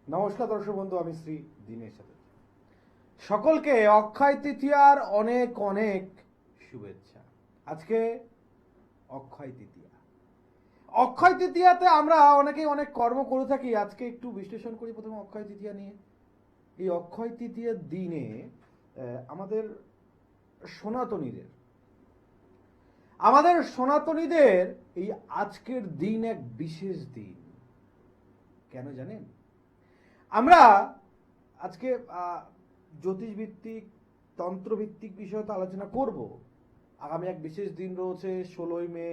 নমস্কার দর্শক বন্ধু, আমি শ্রী দীনেশ সাথে সকলকে অক্ষয় তৃতীয়ার অনেক অনেক শুভেচ্ছা। আজকে অক্ষয় তৃতীয়া। অক্ষয় তৃতীয়াতে আমরা অনেকেই অনেক কর্ম করে থাকি। আজকে একটু বিশ্লেষণ করি প্রথমে অক্ষয় তৃতীয়া নিয়ে। এই অক্ষয় তৃতীয়ার দিনে আমাদের সনাতনীদের এই আজকের দিন এক বিশেষ দিন। কেন জানেন? আমরা আজকে জ্যোতিষভিত্তিক তন্ত্রভিত্তিক বিষয়ে তো আলোচনা করব। আগামী এক বিশেষ দিন রয়েছে 16ই মে,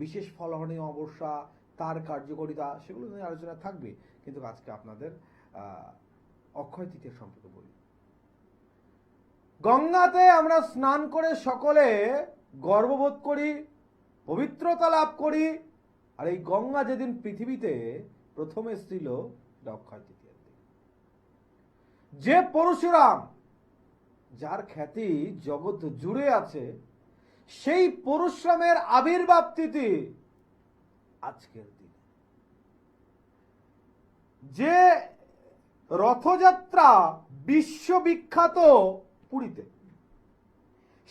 বিশেষ ফলহরণী অমাবস্যা, তার কার্যকারিতা, সেগুলো নিয়ে আলোচনা থাকবে। কিন্তু আজকে আপনাদের অক্ষয় তৃতীয়া সম্পর্কে বলি। গঙ্গাতে আমরা স্নান করে সকলে গর্ববোধ করি, পবিত্রতা লাভ করি। আর এই গঙ্গা যেদিন পৃথিবীতে প্রথম এসেছিল অক্ষয় তৃতীয়ার দিন। যে পরশুরাম, যার খ্যাতি জগৎ জুড়ে আছে, সেই পরশুরামের আবির্ভাব তিথি আজকের দিন। যে রথযাত্রা বিশ্ববিখ্যাত পুরীতে,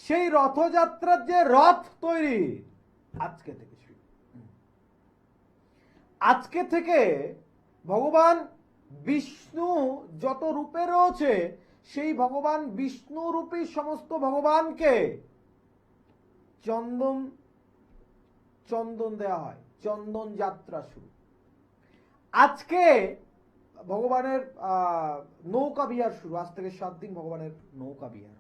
সেই রথযাত্রার যে রথ তৈরি আজকে থেকে শুরু। আজকে থেকে ভগবান বিষ্ণু যত রূপে রয়েছে, সেই ভগবান বিষ্ণু রূপী সমস্ত ভগবানকে চন্দন দেওয়া হয়। চন্দন যাত্রা শুরু। আজকে ভগবানের নৌকা বিহার শুরু। আজ থেকে 7 দিন ভগবানের নৌকা বিহার।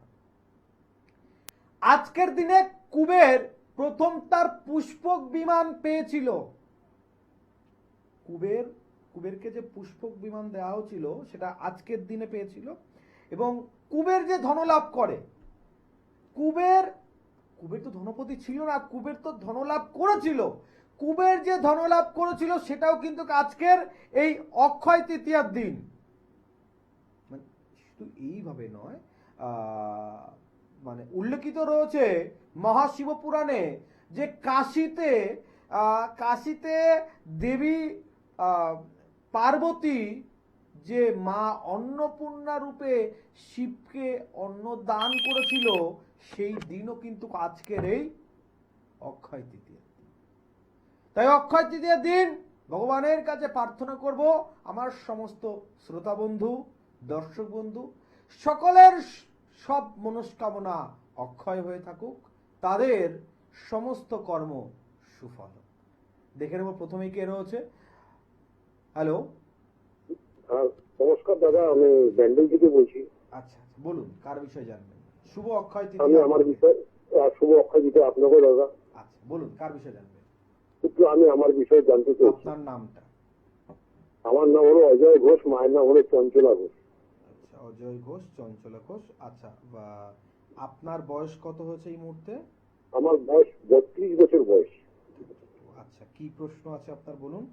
আজকের দিনে কুবের প্রথম তার পুষ্পক বিমান পেয়েছিল। কুবেরকে যে পুষ্পক বিমান দেওয়া হয়েছিল সেটা আজকের দিনে পেয়েছিল। এবং কুবের যে ধনলাভ করে, কুবের তো ধনপতি ছিল না, কুবের তো ধনলাভ করেছিল। কুবের যে ধনলাভ করেছিল সেটাও কিন্তু আজকের এই অক্ষয় তৃতীয়ার দিন। শুধু এইভাবে নয়, মানে উল্লেখিত রয়েছে মহাশিব পুরাণে যে কাশীতে দেবী পার্বতী যে মা অন্নপূর্ণা রূপে শিবকে অন্ন দান করেছিল, সেই দিনও কিন্তু আজকের এই অক্ষয় তৃতীয়া। তাই অক্ষয় তৃতীয়ার দিন ভগবানের কাছে প্রার্থনা করব আমার সমস্ত শ্রোতা বন্ধু, দর্শক বন্ধু সকলের সব মনস্কামনা অক্ষয় হয়ে থাকুক, তাদের সমস্ত কর্ম সুফল। দেখে নেব প্রথমেই কে রয়েছে। হ্যালো, নমস্কার দাদা, আমি ব্যান্ডেল থেকে বলছি। আচ্ছা, বলুন কার বিষয়ে জানবেন? শুভ অক্ষয় আমি তৃতীয়া। আমার বিষয়, শুভ অক্ষয় তৃতীয়া আপনাকেও দাদা। আচ্ছা, বলুন কার বিষয়ে জানবেন? একটু আমি আমার বিষয়ে জানতে চাইছি। আপনার নামটা? আমার নাম হলো অজয় ঘোষ, মায়ের নাম হলো চঞ্চলা ঘোষ। আচ্ছা, অজয় ঘোষ, চঞ্চলা ঘোষ। আচ্ছা, আপনার বয়স কত হয়েছে এই মুহূর্তে? আমার বয়স 32 বছর বয়স। আচ্ছা, কি প্রশ্ন আছে আপনার, বলুন।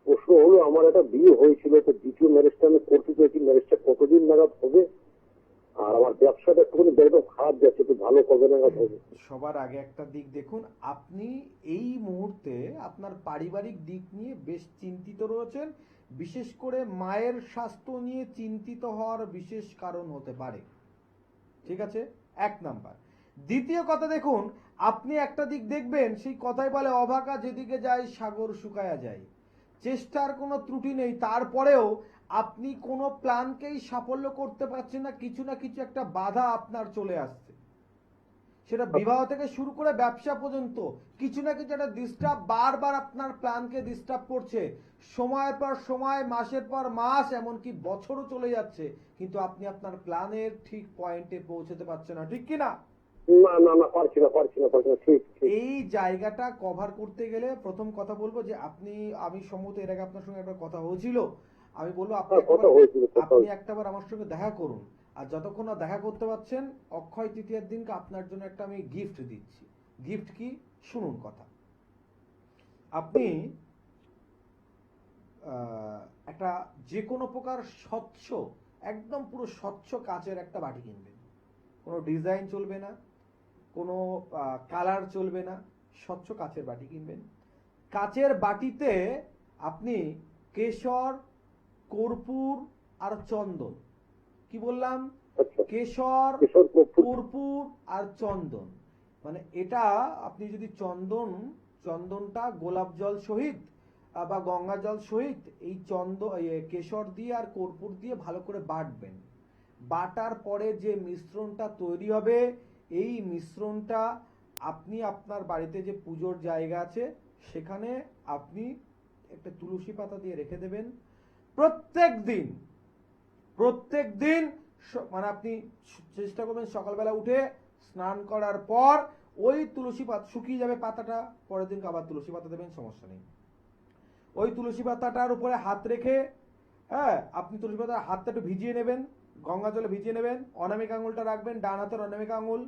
প্রশ্ন হলো, আমার একটা বিয়ে হয়েছিল, তো দ্বিতীয় ম্যারেজটা আমি করতে চাইছি। ম্যারেজটা কতদিন নাগাদ হবে? আর আমার ব্যবসাটা একটুখানি একদম খারাপ যাচ্ছে, একটু ভালো কবে নাগাদ হবে? সবার আগে একটা দিক দেখুন, আপনি এই মুহূর্তে আপনার পারিবারিক দিক নিয়ে বেশ চিন্তিত রয়েছেন। বিশেষ করে মায়ের স্বাস্থ্য নিয়ে চিন্তিত হওয়ার বিশেষ কারণ হতে পারে। ঠিক আছে, 1 নাম্বার। দ্বিতীয় কথা দেখুন, আপনি একটা দিক দেখবেন, সেই কথাই বলে অভাগা যেদিকে যায় সাগর শুকায়া যায়। চেষ্টার কোনো ত্রুটি নেই, তারপরেও আপনি কোনো প্ল্যানকেই সাফল্য করতে পারছেন না। কিছু না কিছু একটা বাধা আপনার চলে আসছে। সেটা বিবাহ থেকে শুরু করে ব্যবসা পর্যন্ত কিছু না কিছু একটা ডিস্টার্ব বারবার আপনার প্ল্যানকে ডিস্টার্ব করছে। সময়ের পর সময়, মাসের পর মাস, এমনকি বছরও চলে যাচ্ছে, কিন্তু আপনি আপনার প্ল্যানের ঠিক পয়েন্টে পৌঁছতে পারছেন না। ঠিক কিনা? না না না, পারছি না। ঠিক। এই জায়গাটা কভার করতে গেলে প্রথম কথা বলবো যে আমি সম্ভবত এর আগে আপনার সঙ্গে একটা কথা হয়েছিল, আমি বলবো আপনি একটাবার আমার সঙ্গে দেখা করুন। আর যতক্ষণ না দেখা করতে পারছেন, অক্ষয় তৃতীয়ার দিনকে আপনার জন্য একটা আমি গিফট দিচ্ছি। গিফট কি? শুনুন কথা। আপনি একটা যে কোনো প্রকার স্বচ্ছ, একদম পুরো স্বচ্ছ কাচের একটা বাটি কিনবেন। কোনো ডিজাইন চলবে না, কোনো কালার চলবে না, স্বচ্ছ কাচের বাটি কিনবেন। কাচের বাটিতে আপনি কেশর, কর্পূর আর চন্দন। কি বললাম? আচ্ছা, কেশর, কেশর, কর্পূর। কর্পূর আর চন্দন। মানে এটা আপনি যদি চন্দনটা গোলাপ জল সহিত বা গঙ্গা জল সহিত এই কেশর দিয়ে আর কর্পূর দিয়ে ভালো করে বাটবেন। বাটার পরে যে মিশ্রণটা তৈরি হবে, এই মিশ্রণটা আপনি আপনার বাড়িতে যে পুজোর জায়গা আছে সেখানে আপনি একটা তুলসী পাতা দিয়ে রেখে দেবেন। প্রত্যেক দিন মানে আপনি চেষ্টা করবেন সকালবেলা উঠে স্নান করার পর ওই তুলসী পাতা শুকিয়ে যাবে, পাতাটা পরের দিন আবার তুলসী পাতা দেবেন, সমস্যা নেই। ওই তুলসী পাতাটার উপরে হাত রেখে, হ্যাঁ, আপনি তুলসী পাতার হাতটা একটু ভিজিয়ে নেবেন, গঙ্গা জলে ভিজিয়ে নেবেন, অনামিকা আঙুলটা রাখবেন, ডান হাতের অনামিকা আঙুল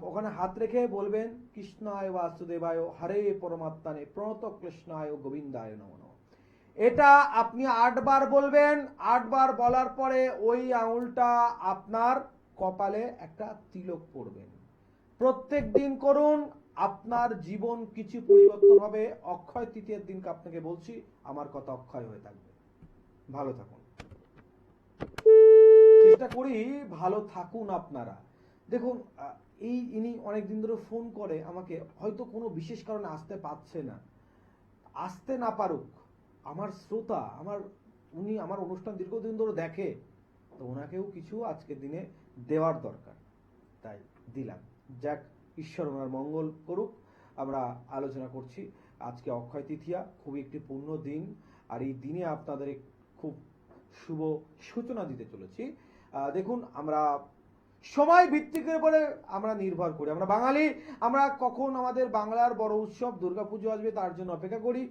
ওখানে হাত রেখে বলবেন কৃষ্ণায় বাসুদেবায় হরে পরমাত্মানে প্রণত কৃষ্ণায় গোবিন্দায় নমঃ। এটা আপনি 8 বার বলবেন। 8 বার বলার পরে ওই আঙুলটা আপনার কপালে একটা তিলক পরবেন। প্রত্যেক দিন করুন, আপনার জীবন কিছু পরিবর্তন হবে। অক্ষয় তৃতীয়ার দিনকে আপনাকে বলছি আমার কথা অক্ষয় হয়ে থাকবে। ভালো থাকুন, চেষ্টা করি ভালো থাকুন আপনারা। দেখুন, ইনি অনেকদিন ধরে ফোন করে আমাকে, হয়তো কোনো বিশেষ কারণে আসতে পারছে না। আসতে না পারুক, আমার শ্রোতা, উনি আমার অনুষ্ঠান দীর্ঘদিন ধরে দেখে, তো ওনাকেও কিছু আজকের দিনে দেওয়ার দরকার, তাই দিলাম। যাক, ঈশ্বর ওনার মঙ্গল করুক। আমরা আলোচনা করছি আজকে অক্ষয় তৃতীয়া, খুবই একটি পূর্ণ দিন, আর এই দিনে আপনাদের খুব শুভ সূচনা দিতে চলেছি। দেখুন, আমরা সময় ভিত্তিকের উপরে আমরা নির্ভর করি। আমরা বাঙালি, আমরা কখন আমাদের বাংলার বড় উৎসব দুর্গাপুজো আসবে তার জন্য অপেক্ষা করি।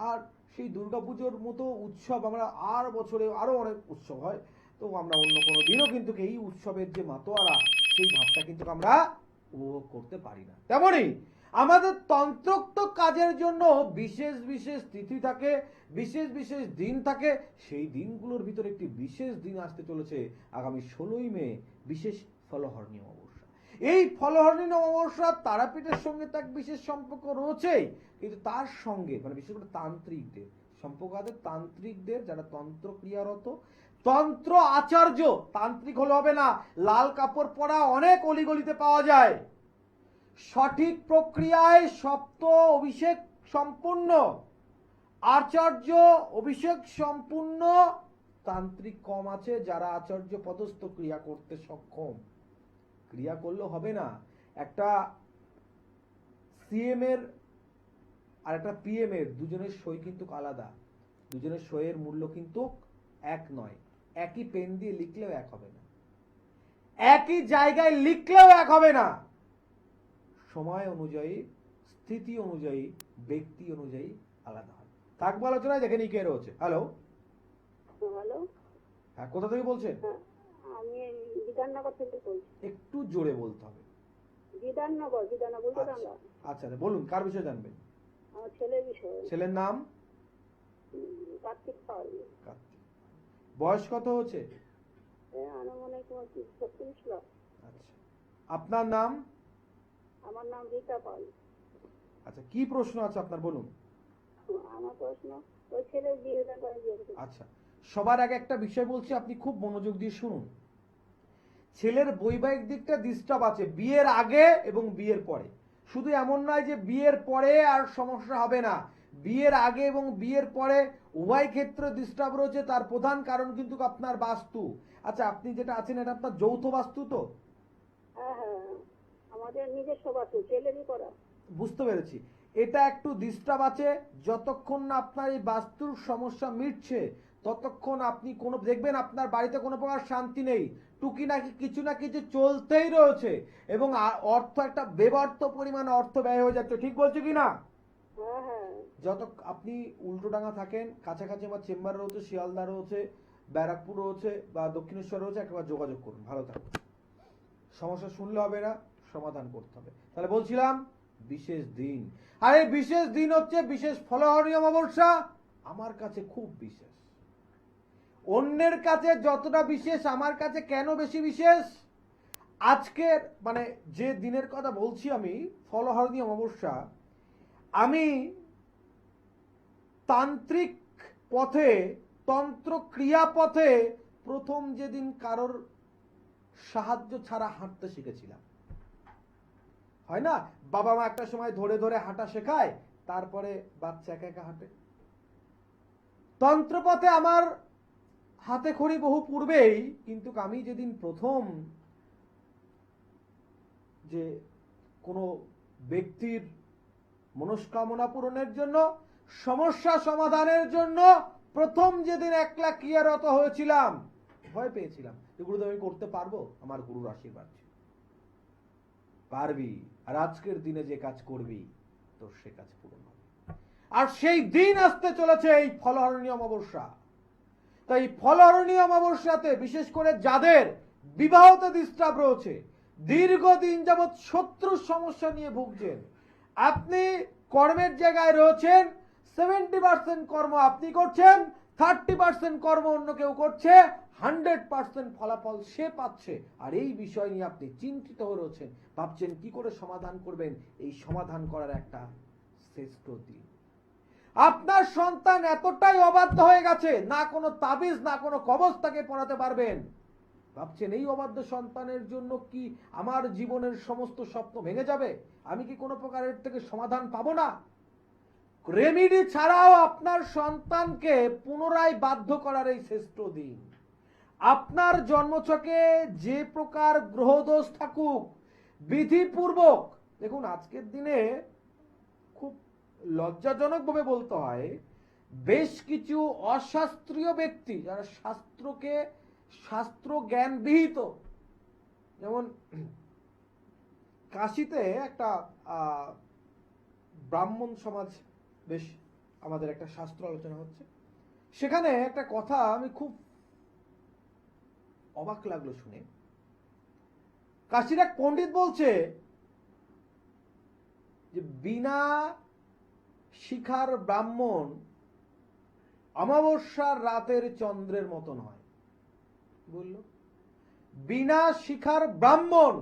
আর সেই দুর্গাপুজোর মতো উৎসব আমরা আর বছরে আরো অনেক উৎসব হয়, তো আমরা অন্য কোনো দিনও কিন্তু এই উৎসবের যে মাতোয়ারা সেই ভাবটা কিন্তু আমরা উপভোগ করতে পারি না। তেমনই আমাদের তন্ত্রোক্ত কাজের জন্য বিশেষ বিশেষ তিথি থাকে, বিশেষ বিশেষ দিন থাকে। সেই দিনগুলোর ভিতরে একটি বিশেষ দিন আসতে চলেছে আগামী 16ই মে, বিশেষ ফলহরণী অমাবস্যা। এই ফলহরণী অমাবস্যা তারাপীঠের সঙ্গে তার বিশেষ সম্পর্ক রয়েছে, কিন্তু তার সঙ্গে মানে বিশেষ করে তান্ত্রিকদের সম্পর্ক আছে। তান্ত্রিকদের যারা তন্ত্র ক্রিয়ারত, তন্ত্র আচার্য, তান্ত্রিক হলে হবে না, লাল কাপড় পরা অনেক অলিগলিতে পাওয়া যায়। সঠিক প্রক্রিয়ায় সপ্ত অভিষেক সম্পূর্ণ আচার্য, অভিষেক সম্পূর্ণ তান্ত্রিক কম আছে যারা আচার্য পদস্থ ক্রিয়া করতে সক্ষম। ক্রিয়া করলে হবে না। একটা সিএম এর আর একটা পিএম এর দুজনের সই কিন্তু আলাদা, দুজনের সইয়ের মূল্য কিন্তু এক নয়। একই পেন দিয়ে লিখলেও এক হবে না, একই জায়গায় লিখলেও এক হবে না। সময় অনুযায়ী, স্থিতি অনুযায়ী, ব্যক্তি অনুযায়ী আলাদা হয়। থাকবো আলোচনায়, দেখে নি কে রয়েছে। হ্যালো, হ্যালো, হ্যাঁ, কোথা থেকে বলছেন? আমি বিধাননগর থেকে বলছি। একটু জোরে বলতে হবে। বিধাননগর বলতে আমরা। আচ্ছা, বলুন কার বিষয়ে জানবেন? আমার ছেলের বিষয়ে। ছেলের নাম? কার্তিক পাল। কার্তিক। বয়স কত হচ্ছে? আনুমানিক 36 লাখ। আচ্ছা, আপনার নাম? আমার নাম রীতা পাল। আচ্ছা, কি প্রশ্ন আছে আপনার, বলুন। আমার প্রশ্ন, ওই ছেলের বিয়ের ব্যাপারে জিজ্ঞেস। আচ্ছা, সবার আগে একটা বিষয় বলছি, আপনি খুব মনোযোগ দিয়ে শুনুন। ছেলের বৈবাহিক দিকটা ডিস্টার্ব আছে বিয়ের আগে এবং বিয়ের পরে। শুধু এমন নয় যে বিয়ের পরে আর সমস্যা হবে না, বিয়ের আগে এবং বিয়ের পরে উভয় ক্ষেত্রে ডিস্টার্ব রয়েছে। তার প্রধান কারণ কিন্তু আপনার বাস্তু। আচ্ছা, আপনি যেটা আছেন এটা আপনার যৌথ বাস্তু তো? হ্যাঁ হ্যাঁ, আমাদের নিজস্ব বাস্তু, ছেলেরই করা। বুঝতে পেরেছি। এটা একটু ডিস্টার্ব আছে। যতক্ষণ না আপনার এই বাস্তুর সমস্যা মিটছে ততক্ষণ আপনি কোনো দেখবেন আপনার বাড়িতে কোনো প্রকার শান্তি নেই, টুকি নাকি কিছু না কিছু চলতেই রয়েছে, এবং অর্থ একটা বেবর্থ পরিমাণ অর্থ ব্যয় হয়ে যাচ্ছে। ঠিক বলছি কি না? হ্যাঁ হ্যাঁ। যত আপনি উল্টোডাঙ্গা থাকেন, কাছাকাছি আমার চেম্বার রয়েছে, শিয়ালদা রয়েছে, ব্যারাকপুর রয়েছে বা দক্ষিণেশ্বর রয়েছে, একবার যোগাযোগ করুন। ভালো থাকুন। সমস্যা শুনলে হবে না, সমাধান করতে হবে। তাহলে বলছিলাম বিশেষ দিন, আর এই বিশেষ দিন হচ্ছে বিশেষ ফলহরণী অমাবস্যা। আমার কাছে খুব বিশেষ, অন্যের কাছে যতটা বিশেষ আমার কাছে কেন বেশি বিশেষ? আজকের মানে যে দিনের কথা বলছি আমি, ফলহরণী অমাবস্যা, আমি তান্ত্রিক পথে তন্ত্র ক্রিয়াপথে প্রথম যেদিন কারোর সাহায্য ছাড়া হাঁটতে শিখেছিলাম, হয় না, বাবা মা একটা সময় ধরে ধরে হাঁটা শেখায়, তারপরে বাচ্চা একা একা হাঁটে। তন্ত্রপথে আমার হাতে খড়ি বহু পূর্বেই, কিন্তু আমি যেদিন প্রথম যে কোনো ব্যক্তির মনস্কামনা পূরণের জন্য, সমস্যা সমাধানের জন্য প্রথম যেদিন একলা ক্রিয়ারত হয়েছিলাম, ভয় পেয়েছিলাম যে গুরুদেব আমি করতে পারবো? আমার গুরুর আশীর্বাদ ছিল, পারবি, আর আজকের দিনে যে কাজ করবি তোর সে কাজ পূরণ হবে। আর সেই দিন আসতে চলেছে এই ফলহরণী অমাবস্যা। তাই ফলহরণী অমাবস্যাতে বিশেষ করে যাদের বিবাহতে ডিস্টার্ব রয়েছে, দীর্ঘদিন যাবৎ শত্রুর সমস্যা নিয়ে ভুগছেন, আপনি কর্মের জায়গায় রয়েছেন, 70% কর্ম আপনি করছেন, 30% কর্ম অন্য কেউ করছে, 100% ফলাফল সে পাচ্ছে, আর এই বিষয় নিয়ে আপনি চিন্তিত হয়ে রয়েছেন, ভাবছেন কি করে সমাধান করবেন। এই সমাধান করার একটা শ্রেষ্ঠ দিন। আপনার সন্তান এতটাই অবাধ্য হয়ে গেছে, না কোনো তাবিজ না কোনো কবজ তাকে পড়াতে পারবেন, ভাবছেন এই অবাধ্য সন্তানের জন্য কি আমার জীবনের সমস্ত স্বপ্ন ভেঙে যাবে, আমি কি কোনো প্রকারের থেকে সমাধান পাবো না। রেমিডি ছাড়াও আপনার সন্তানকে পুনরায় বাধ্য করার এই শ্রেষ্ঠ দিন। আপনার জন্মছকে যে প্রকার গ্রহদোষ থাকুক, বিধিপূর্বক, দেখুন আজকের দিনে খুব লজ্জাজনক ভাবে বলতে হয়, বেশ কিছু অশাস্ত্রীয় ব্যক্তি যারা শাস্ত্র জ্ঞান বিহিত, যেমন কাশিতে একটা ব্রাহ্মণ সমাজ, বেশ আমাদের একটা শাস্ত্র আলোচনা হচ্ছে, সেখানে একটা কথা আমি খুব অবাক লাগলো শুনে। কাশির এক পণ্ডিত বলছে যে বিনা শিখার ব্রাহ্মণ অমাবস্যার রাতের চন্দ্রের মতন হয়। বলল বিনা শিখার ব্রাহ্মণ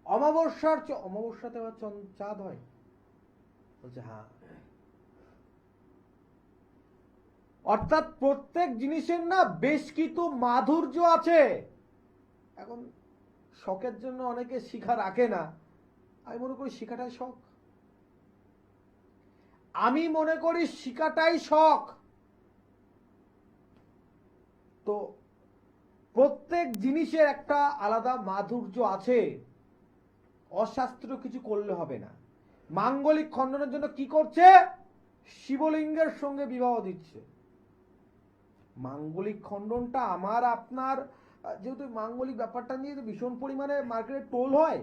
অমাবস্যাতে চাঁদ হয়? বলছে হ্যাঁ। অর্থাৎ প্রত্যেক জিনিসের না বেশ কিছু মাধুর্য আছে। এখন শখের জন্য অনেকে শিখা রাখে না, আমি মনে করি শিখাটাই শখ। আমি মনে করি শিখাটাই শখ। তো প্রত্যেক জিনিসের একটা আলাদা মাধুর্য আছে, অশাস্ত্রীয় কিছু করলে হবে না। মাঙ্গলিক খণ্ডনের জন্য কি করছে? শিবলিঙ্গের সঙ্গে বিবাহ দিচ্ছে। মাঙ্গলিক খণ্ডনটা আমার আপনার, যেহেতু মাঙ্গলিক ব্যাপারটা নিয়ে ভীষণ পরিমাণে মার্কেটে টোল হয়,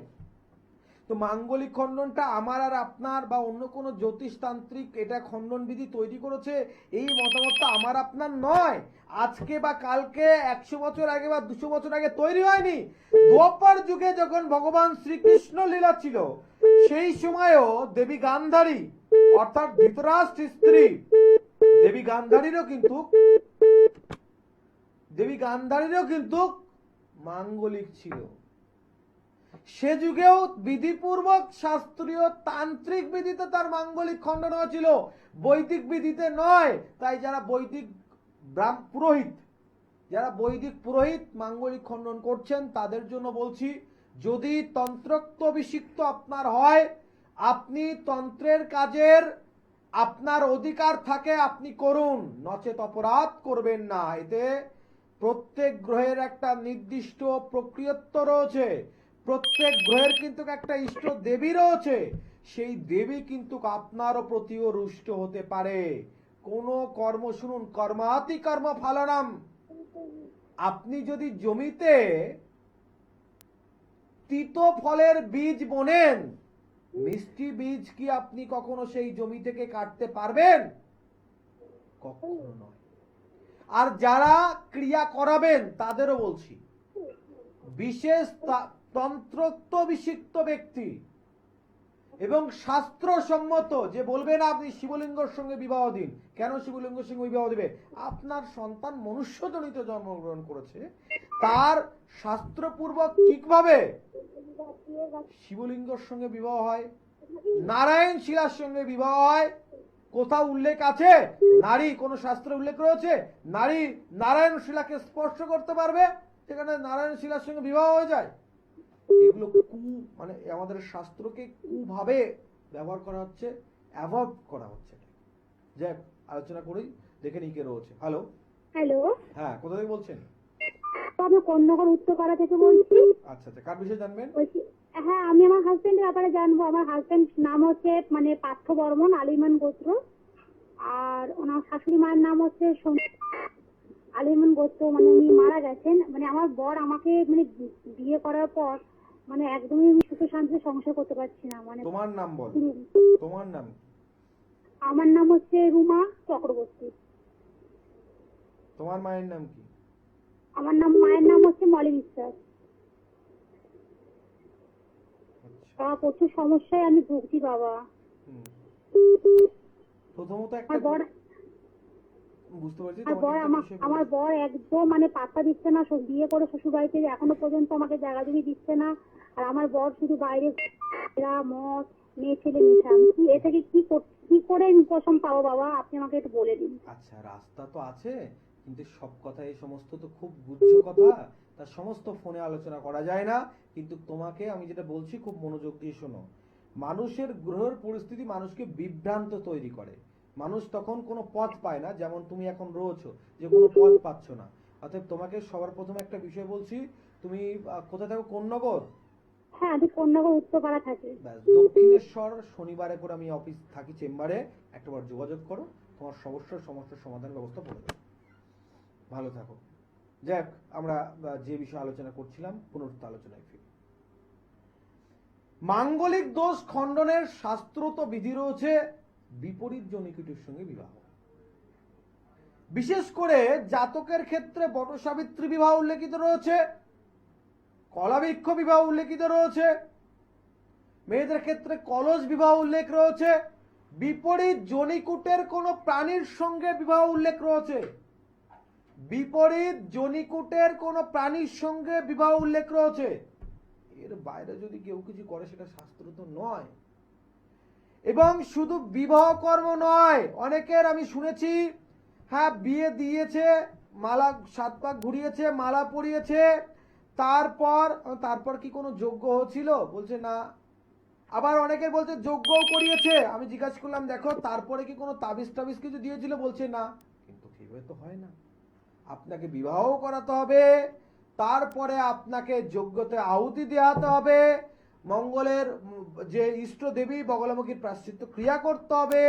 তো মাঙ্গলিক খণ্ডনটা আমার আর আপনার বা অন্য কোনো জ্যোতিষতান্ত্রিক এটা খণ্ডন বিধি তৈরি করেছে, এই মতামতটা আমার আপনার নয়। আজকে বা কালকে 100 বছর আগে বা 200 বছর আগে তৈরি হয়নি। দ্বাপর যুগে যখন ভগবান শ্রীকৃষ্ণ লীলা ছিল, সেই সময়ও দেবী গান্ধারী অর্থাৎ ধৃতরাষ্ট্রের স্ত্রী দেবী গান্ধারীরও কিন্তু মাঙ্গলিক ছিল। সে যুগেও বিধিপূর্বক শাস্ত্রীয় তান্ত্রিক বিধিতে তার মাঙ্গলিক খণ্ডন হয়েছিল, বৈদিক বিধিতে নয়। তাই যারা বৈদিক পুরোহিত মাঙ্গলিক খণ্ডন করছেন, তাদের জন্য বলছি, যদি তন্ত্রোক্ত অভিষিক্ত আপনার হয়, আপনি তন্ত্রের কাজের আপনার অধিকার থাকে আপনি করুন, নচেত অপরাধ করবেন না। এতে প্রত্যেক গ্রহের একটা নির্দিষ্ট প্রক্রিয়ত্ব রয়েছে, প্রত্যেক গ্রহের কিন্তু একটা ইষ্ট দেবী রয়েছে, সেই দেবী কিন্তু আপনারও প্রতিও রুষ্ট হতে পারে। কোন কর্ম, শুনুন, কর্মাতি কর্ম ফলনম, আপনি যদি জমিতে তিত ফলের বীজ বোনেন, মিষ্টি বীজ কি আপনি কখনো সেই জমি থেকে কাটতে পারবেন? কখনো নয়। আর যারা ক্রিয়া করাবেন তাদেরও বলছি, বিশেষ তন্ত্রোক্ত অভিষিক্ত ব্যক্তি এবং শাস্ত্রসম্মত যে বলবে না আপনি শিবলিঙ্গের সঙ্গে বিবাহ দিন, কেন শিবলিঙ্গের সঙ্গে বিবাহ দিবে? আপনার সন্তান মনুষ্যজনিত জন্মগ্রহণ করেছে, তার শাস্ত্রপূর্বক ঠিকভাবে শিবলিঙ্গের সঙ্গে বিবাহ হয়, নারায়ণ শিলার সঙ্গে বিবাহ হয়, কোথাও উল্লেখ আছে নারী কোন শাস্ত্রে উল্লেখ রয়েছে নারী নারায়ণ শিলাকে স্পর্শ করতে পারবে, সেখানে নারায়ণ শিলার সঙ্গে বিবাহ হয়ে যায়? এগুলো মানে আমাদের শাস্ত্রকে কুভাবে ব্যবহার করা হচ্ছে, অ্যাভয়েড করা হচ্ছে। যাক, আলোচনা করি, দেখে নিই কে রয়েছে। হ্যালো। হ্যালো, হ্যাঁ, কোথা থেকে বলছেন? আমি কন্যাগর উত্তরপাড়া থেকে বলছি। আচ্ছা আচ্ছা, কার বিষয়ে জানবেন? বলছি, হ্যাঁ আমি আমার হাজবেন্ডের ব্যাপারে জানবো। আমার হাজবেন্ড নাম হচ্ছে পার্থ বর্মন, আলিমান গোত্র। আর ওনার শাশুড়ি মায়ের নাম হচ্ছে আলিমান গোত্র। উনি মারা গেছেন। আমার বর আমাকে বিয়ে করার পর একদমই আমি সুখে শান্তিতে সংসার করতে পারছি না। তোমার নাম বল, তোমার নাম? আমার নাম হচ্ছে রুমা চক্রবর্তী। তোমার মায়ের নাম কি? আমার মায়ের নাম হচ্ছে মলি বিশ্বাস। বাবা, প্রচুর সমস্যায় আমি ভুগছি বাবা। প্রথমত একটা বুঝতে পারছি আমার বর একদম পাত্তা দিচ্ছে না। বিয়ে করে শ্বশুর বাড়িতে এখনো পর্যন্ত আমাকে জায়গা জমি দিচ্ছে না। আর আমার বর শুধু বাইরে মদ মেয়ে ছেলে মিশা। এ থেকে কি করে উপশম পাবো বাবা, আপনি আমাকে একটু বলে দিন। আচ্ছা, রাস্তা তো আছে, কিন্তু সব কথা এই সমস্ত তো খুব গুচ্ছ কথা, তার সমস্ত ফোনে আলোচনা করা যায় না। কিন্তু তোমাকে আমি যেটা বলছি খুব মনোযোগ দিয়ে শোনো। মানুষের গ্রহের পরিস্থিতি মানুষকে বিভ্রান্ত তৈরি করে। মানুষ তখন কোনো পথ পায় না, যেমন তুমি এখন রয়েছো যে কোনো পথ পাচ্ছ না। অতএব তোমাকে সবার প্রথমে একটা বিষয় বলছি, তুমি কোথায় থাকো? কোন নগর? হ্যাঁ, আমি কন্যাগর উত্তরপাড়া থাকি। দক্ষিণেশ্বর শনিবারে করে আমি অফিস থাকি, চেম্বারে একটাবার যোগাযোগ করো, তোমার সমস্যার সমাধানের ব্যবস্থা করে দেবো। ভালো থাকো। যাক, আমরা যে বিষয়ে আলোচনা করছিলাম পুনরুক্ত আলোচনায় ফিরি। মাঙ্গলিক দোষ খণ্ডনের শাস্ত্রত বিধি রয়েছে বিপরীত জনিকুটির সঙ্গে বিবাহ। বিশেষ করে জাতকের ক্ষেত্রে বট সাবিত্রী বিবাহ উল্লেখিত রয়েছে, কলাবৃক্ষ বিবাহ উল্লেখিত রয়েছে, মেয়েদের ক্ষেত্রে কলস বিবাহ উল্লেখ রয়েছে, বিপরীত জনিকুটের কোন প্রাণীর সঙ্গে বিবাহ উল্লেখ রয়েছে, বিপরীত জনিকুটের কোন প্রাণীর সঙ্গে বিবাহ উল্লেখ রয়েছে। এর বাইরে যদি কেউ কিছু করে সেটা শাস্ত্র তো নয়। এবং শুধু বিবাহ কর্ম নয়, অনেকের আমি শুনেছি হ্যাঁ বিয়ে দিয়েছে, মালা 7 পাক ঘুরিয়েছে, মালা পরিয়েছে, তারপর কি কোনো যজ্ঞ হচ্ছিল? বলছে না। আবার অনেকের বলছে যজ্ঞও করিয়েছে। আমি জিজ্ঞাসা করলাম দেখো তারপরে কি কোনো তাবিজ টাবিজ কিছু দিয়েছিল? বলছে না। কিন্তু ঠিকভাবে তো হয় না। আপনাকে বিবাহ করাতে হবে, তারপরে আপনাকে যজ্ঞতে আহুতি দেওয়াতে হবে, মঙ্গলের যে ইষ্ট দেবী বগলামুখীর প্রায়শ্চিত্ত ক্রিয়া করতে হবে,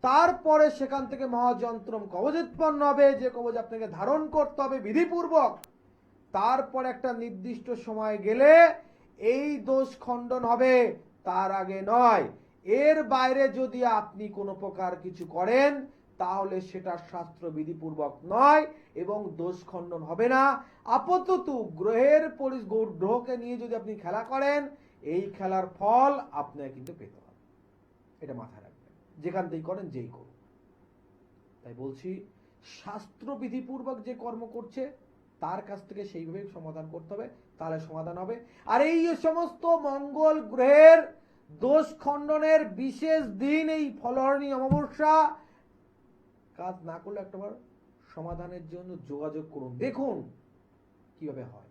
তারপরে সেখান থেকে মহাযন্ত্রম কবচ উৎপন্ন হবে, যে কবচ আপনাকে ধারণ করতে হবে বিধিপূর্বক। তারপর একটা নির্দিষ্ট সময় গেলে এই দোষ খণ্ডন হবে, তার আগে নয়। এর বাইরে যদি আপনি কোনো প্রকার কিছু করেন তাহলে সেটা শাস্ত্র বিধিপূর্বক নয় এবং দোষ খণ্ডন হবে না। আপাতত গ্রহকে নিয়ে যদি আপনি খেলা করেন, এই খেলার ফল আপনাকে কিন্তু পেতে হবে। এটা মাথায় রাখবেন, যেখান থেকে করেন যেই করুন। তাই বলছি, শাস্ত্র বিধিপূর্বক যে কর্ম করছে তার কাছ থেকে সেইভাবে সমাধান করতে হবে, তাহলে সমাধান হবে। আর এই সমস্ত মঙ্গল গ্রহের দোষ খণ্ডনের বিশেষ দিন এই ফলহরণী অমাবস্যা, কাজ না করলে একটাবার সমাধানের জন্য যোগাযোগ করুন, দেখুন কিভাবে হয়।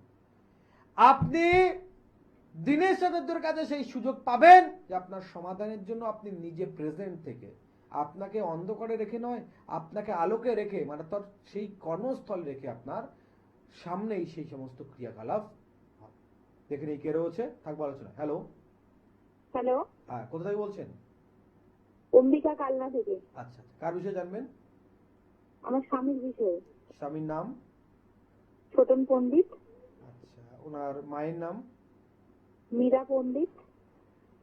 আপনি দিনের সাথে কাছে সেই সুযোগ পাবেন যে আপনার সমাধানের জন্য আপনি নিজে প্রেজেন্ট থেকে, আপনাকে অন্ধকারে রেখে নয়, আপনাকে আলোকে রেখে, তার সেই কর্মস্থলে রেখে আপনার সামনেই সেই সমস্ত ক্রিয়াকলাপ হয়। দেখেন এই কে রয়েছে, থাকবো আলোচনা। হ্যালো। হ্যালো, হ্যাঁ, কোথা থেকে বলছেন? অম্বিকা কালনা থেকে। আচ্ছা, কার বিষয়ে জানবেন? আমার স্বামীর বিষয়ে। স্বামীর নাম? ছোটন পণ্ডিত। আচ্ছা, ওনার মায়ের নাম? মীরা পণ্ডিত।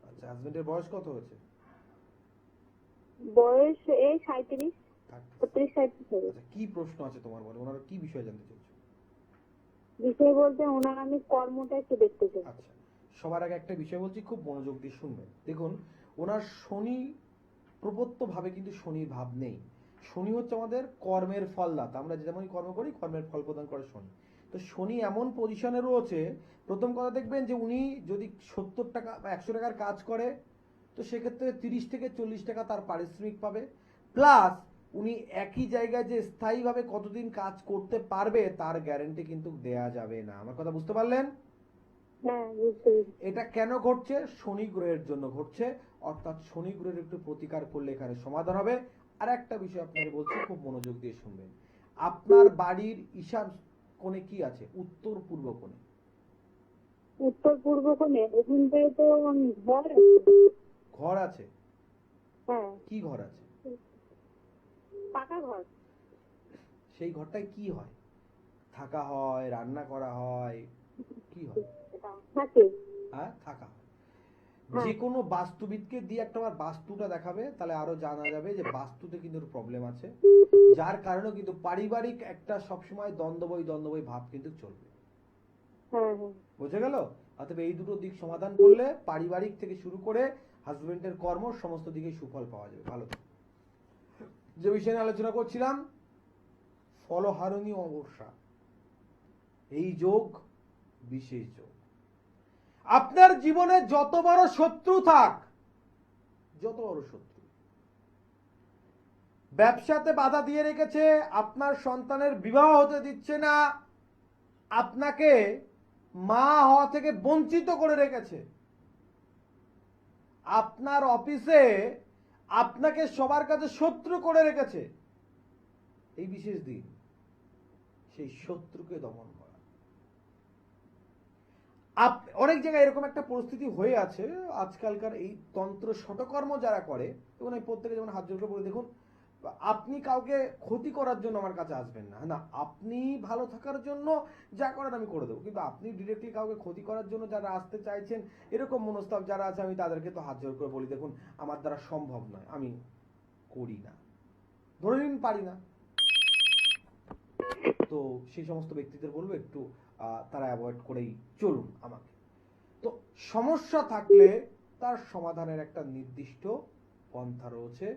আচ্ছা, হাজবেন্ডের বয়স কত হয়েছে? বয়স এই 37, 36-37 হবে। আচ্ছা, কি প্রশ্ন আছে তোমার? বলো, ওনার কি বিষয় জানতে চাইছো? বিষয় বলতে ওনার আমি কর্মটা একটু দেখতে চাই। আচ্ছা, সবার আগে একটা বিষয় বলছি, খুব মনোযোগ দিয়ে শুনবেন। দেখুন, ওনার শনি প্রবত্ত ভাবে কিন্তু শনির ভাব নেই। শনি হচ্ছে আমাদের কর্মের ফলদাতা, আমরা যেমনই কর্ম করি কর্মের ফল প্রদান করে শনি। তো শনি এমন পজিশনে রয়েছে, প্রথম কথা দেখবেন যে উনি যদি 70 টাকা বা 100 টাকার কাজ করে, তো সেক্ষেত্রে 30 থেকে 40 টাকা তার পারিশ্রমিক পাবে। প্লাস উনি একই জায়গায় যে স্থায়ীভাবে কতদিন কাজ করতে পারবে তার গ্যারান্টি কিন্তু দেয়া যাবে না। আমার কথা বুঝতে পারলেন? হ্যাঁ, বুঝতে পেরেছি। এটা কেন ঘটছে? শনি গ্রহের জন্য ঘটছে, অর্থাৎ শনি গ্রহের একটু প্রতিকার করলে এখানে সমাধান হবে। আর একটা বিষয় আপনাকে বলছি, খুব মনোযোগ দিয়ে শুনবেন। আপনার বাড়ির ঈশান কোণে কি আছে? উত্তর পূর্ব কোণে। উত্তর পূর্ব কোণে ওখানটায় তো ঘর আছে। ঘর আছে? হ্যাঁ, কি ঘর আছে? পাকা ঘর। সেই ঘরটায় কি হয়? থাকা হয়, রান্না করা হয়, কি হয়? থাকে। হ্যাঁ, থাকা হয়। হ্যাঁ। যে কোনো বাস্তুবিদকে দিয়ে একটা বার বাস্তুটা দেখাবে, তাহলে আরো জানা যাবে যে বাস্তুতে কিন্তু প্রবলেম আছে, যার কারণে কিন্তু পারিবারিক একটা সবসময় দ্বন্দ্বই ভাব কিন্তু চলবে। হ্যাঁ, হ্যাঁ। বুঝে গেল? অতএব এই দুটো দিক সমাধান করলে পারিবারিক থেকে শুরু করে হাজবেন্ডের কর্ম সমস্ত দিকে সুফল পাওয়া যাবে। ভালো। যে বিষয় নিয়ে আলোচনা করছিলাম, ফলহারণী অমাবস্যা, এই যোগ বিশেষ যোগ। আপনার জীবনে যত বড় শত্রু থাক, যত বড় শত্রু ব্যবসাতে বাধা দিয়ে রেখেছে, আপনার সন্তানের বিবাহ হতে দিচ্ছে না, আপনাকে মা হওয়া থেকে বঞ্চিত করে রেখেছে, আপনার অফিসে আপনাকে সবার কাছে শত্রু করে রেখেছে, এই বিশেষ দিন সেই শত্রুকে দমন করা। অনেক জায়গায় এরকম একটা পরিস্থিতি হয়ে আছে আজকালকার, এই তন্ত্র শতকর্ম যারা করে, এবং এই প্রত্যেকে যেমন হাত জোর করে বলে, দেখুন আপনি কাউকে ক্ষতি করার জন্য আমার কাছে আসবেন না, না আপনি ভালো থাকার জন্য যা করার আমি করে দেবো, কিন্তু আপনি ডিরেক্টলি কাউকে ক্ষতি করার জন্য যারা আসতে চাইছেন, এরকম মনস্তাব যারা আছে, আমি তাদেরকে তো হাত জোর করে বলি, দেখুন আমার দ্বারা সম্ভব নয়, আমি করি না, ধরে নিন পারি না, তো সেই সমস্ত ব্যক্তিদের বলবো একটু তারা অ্যাভয়েড করেই চলুন আমাকে। তো সমস্যা থাকলে তার সমাধানের একটা নির্দিষ্ট পন্থা রয়েছে,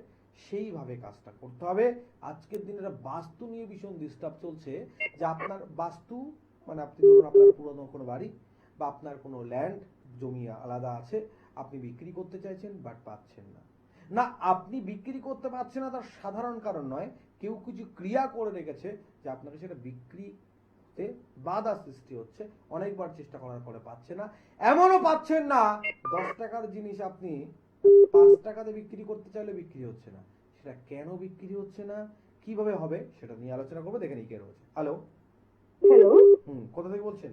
সেইভাবে কাজটা করতে হবে। আজকের দিনের বাস্তু নিয়ে ভীষণ ডিস্টার্ব চলছে, যে আপনার বাস্তু মানে আপনি ধরুন আপনার পুরনো কোনো বাড়ি বা আপনার কোনো ল্যান্ড জমি আলাদা আছে, আপনি বিক্রি করতে চাইছেন বাট পাচ্ছেন না। না, আপনি বিক্রি করতে পারছেন না তার সাধারণ কারণ নয়, কেউ কিছু ক্রিয়া করে রেখেছে যে আপনাকে সেটা বিক্রিতে বাধা সৃষ্টি হচ্ছে, অনেকবার চেষ্টা করার পরে পাচ্ছে না। এমনও পাচ্ছেন না 10 টাকার জিনিস আপনি 5 টাকাতে বিক্রি করতে চাইলে বিক্রি হচ্ছে না, সেটা কেন বিক্রি হচ্ছে না, কিভাবে হবে, সেটা নিয়ে আলোচনা করবো। দেখেন কে রয়েছে। হ্যালো। হ্যালো। কোথা থেকে বলছেন?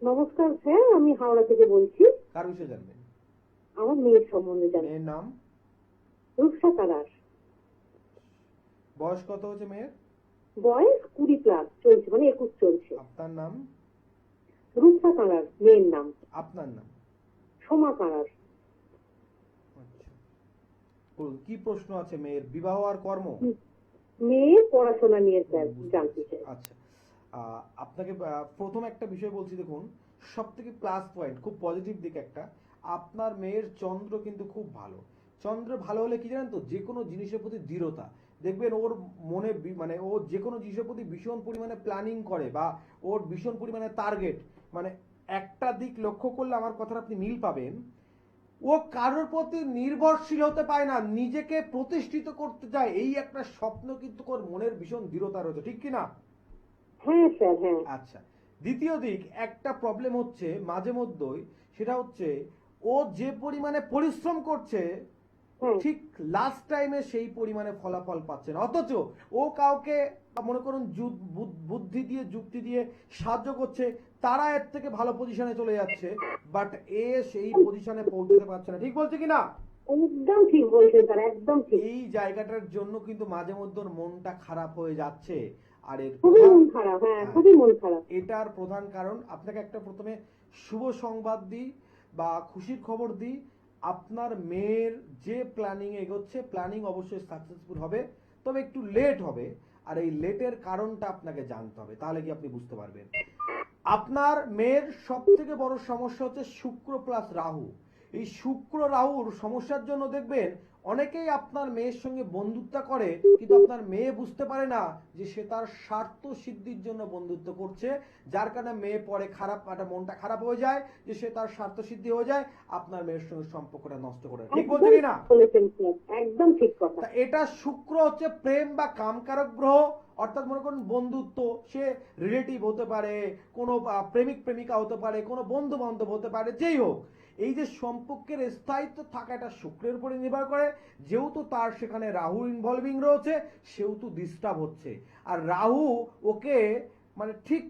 নমস্কার স্যার, আমি হাওড়া থেকে বলছি। কার বিষয়ে জানবেন? আমার মেয়ের সম্বন্ধে জানতে। মেয়ের নাম? রূপসা তারার। বয়স কত হচ্ছে মেয়ের? বয়স 20+ চলছে, মানে 21 চলছে। আপনার নাম? রূপসা তারার মেয়ের নাম। আপনার নাম? সোমা তারার। আচ্ছা, বলুন কি প্রশ্ন আছে মেয়ের? বিবাহ আর কর্ম? মেয়ে পড়াশোনা নিয়ে স্যার জানতে চাই। আচ্ছা, আপনাকে প্রথম একটা বিষয় বলছি, দেখুন সব থেকে প্লাস পয়েন্ট, খুব পজিটিভ দিক একটা, আপনার মেয়ের চন্দ্র কিন্তু খুব ভালো। চন্দ্র ভালো হলে কি জানেন তো, যে কোনো জিনিসের প্রতি দৃঢ়তা দেখবেন ওর মনে, মানে ও যে কোনো জিনিসের প্রতি ভীষণ পরিমাণে প্ল্যানিং করে, বা ওর ভীষণ পরিমাণে টার্গেট, মানে একটা দিক লক্ষ্য করলে আমার কথাটা আপনি মিল পাবেন, ও কারোর প্রতি নির্ভরশীল হতে পায় না, নিজেকে প্রতিষ্ঠিত করতে চায়, এই একটা স্বপ্ন কিন্তু ওর মনের ভীষণ দৃঢ়তা রয়েছে, ঠিক কি না? হ্যাঁ স্যার, হ্যাঁ। আচ্ছা, দ্বিতীয় দিক, একটা প্রবলেম হচ্ছে মাঝে মধ্যেই, সেটা হচ্ছে ও যে পরিমাণে পরিশ্রম করছে ঠিক লাস্ট টাইমে সেই পরিমাণে ফলাফল পাচ্ছে না, অথচ ও কাউকে মনে করুন বুদ্ধি দিয়ে যুক্তি দিয়ে সাহায্য করছে, তারা এর থেকে ভালো পজিশনে চলে যাচ্ছে, বাট এ সেই পজিশনে পৌঁছতে পারছে না, ঠিক বলছে কিনা? একদম ঠিক বলছেন স্যার, একদম ঠিক। এই জায়গাটার জন্য কিন্তু মাঝে মধ্যে ওর মনটা খারাপ হয়ে যাচ্ছে, আর এর খুবই মন খারাপ। হ্যাঁ, খুবই মন খারাপ। এটার প্রধান কারণ, আপনাকে একটা প্রথমে শুভ সংবাদ দিই বা খুশির খবর দিই, আপনার মেয়ের যে প্ল্যানিং এগোচ্ছে, প্ল্যানিং অবশ্যই সাকসেসফুল হবে, তবে একটু লেট হবে, আর এই লেটের কারণটা আপনাকে জানতে হবে, তাহলে কি আপনি বুঝতে পারবেন। আপনার মেয়ের সব থেকে বড় সমস্যা হচ্ছে শুক্র প্লাস রাহু, এই শুক্র রাহুর সমস্যার জন্য দেখবেন অনেকেই আপনার মেয়ের সঙ্গে বন্ধুত্ব করে, কিন্তু আপনার মেয়ে বুঝতে পারে না যে সে তার স্বার্থ সিদ্ধির জন্য বন্ধুত্ব করছে, যার কারণে মেয়ে পরে খারাপ, একটা মনটা খারাপ হয়ে যায় যে সে তার স্বার্থ সিদ্ধি হয়ে যায়, আপনার মেয়ের সঙ্গে সম্পর্কটা নষ্ট করে। ঠিক বলছি কি না? বলেছেন স্যার, একদম ঠিক কথা। তা এটা শুক্র হচ্ছে প্রেম বা কামকারক গ্রহ, অর্থাৎ মনে করুন বন্ধুত্ব, সে রিলেটিভ হতে পারে, কোনো প্রেমিক প্রেমিকা হতে পারে, কোনো বন্ধু বান্ধব হতে পারে, যেই হোক, এই যে সম্পর্কের স্থায়িত্ব থাকা এটা শুক্রের উপরে নির্ভর করে। যেহেতু তার সেখানে রাহু ইনভলভিং রয়েছে, সেহেতু ডিস্টার্ব হচ্ছে। আর রাহু ওকে মানে ঠিক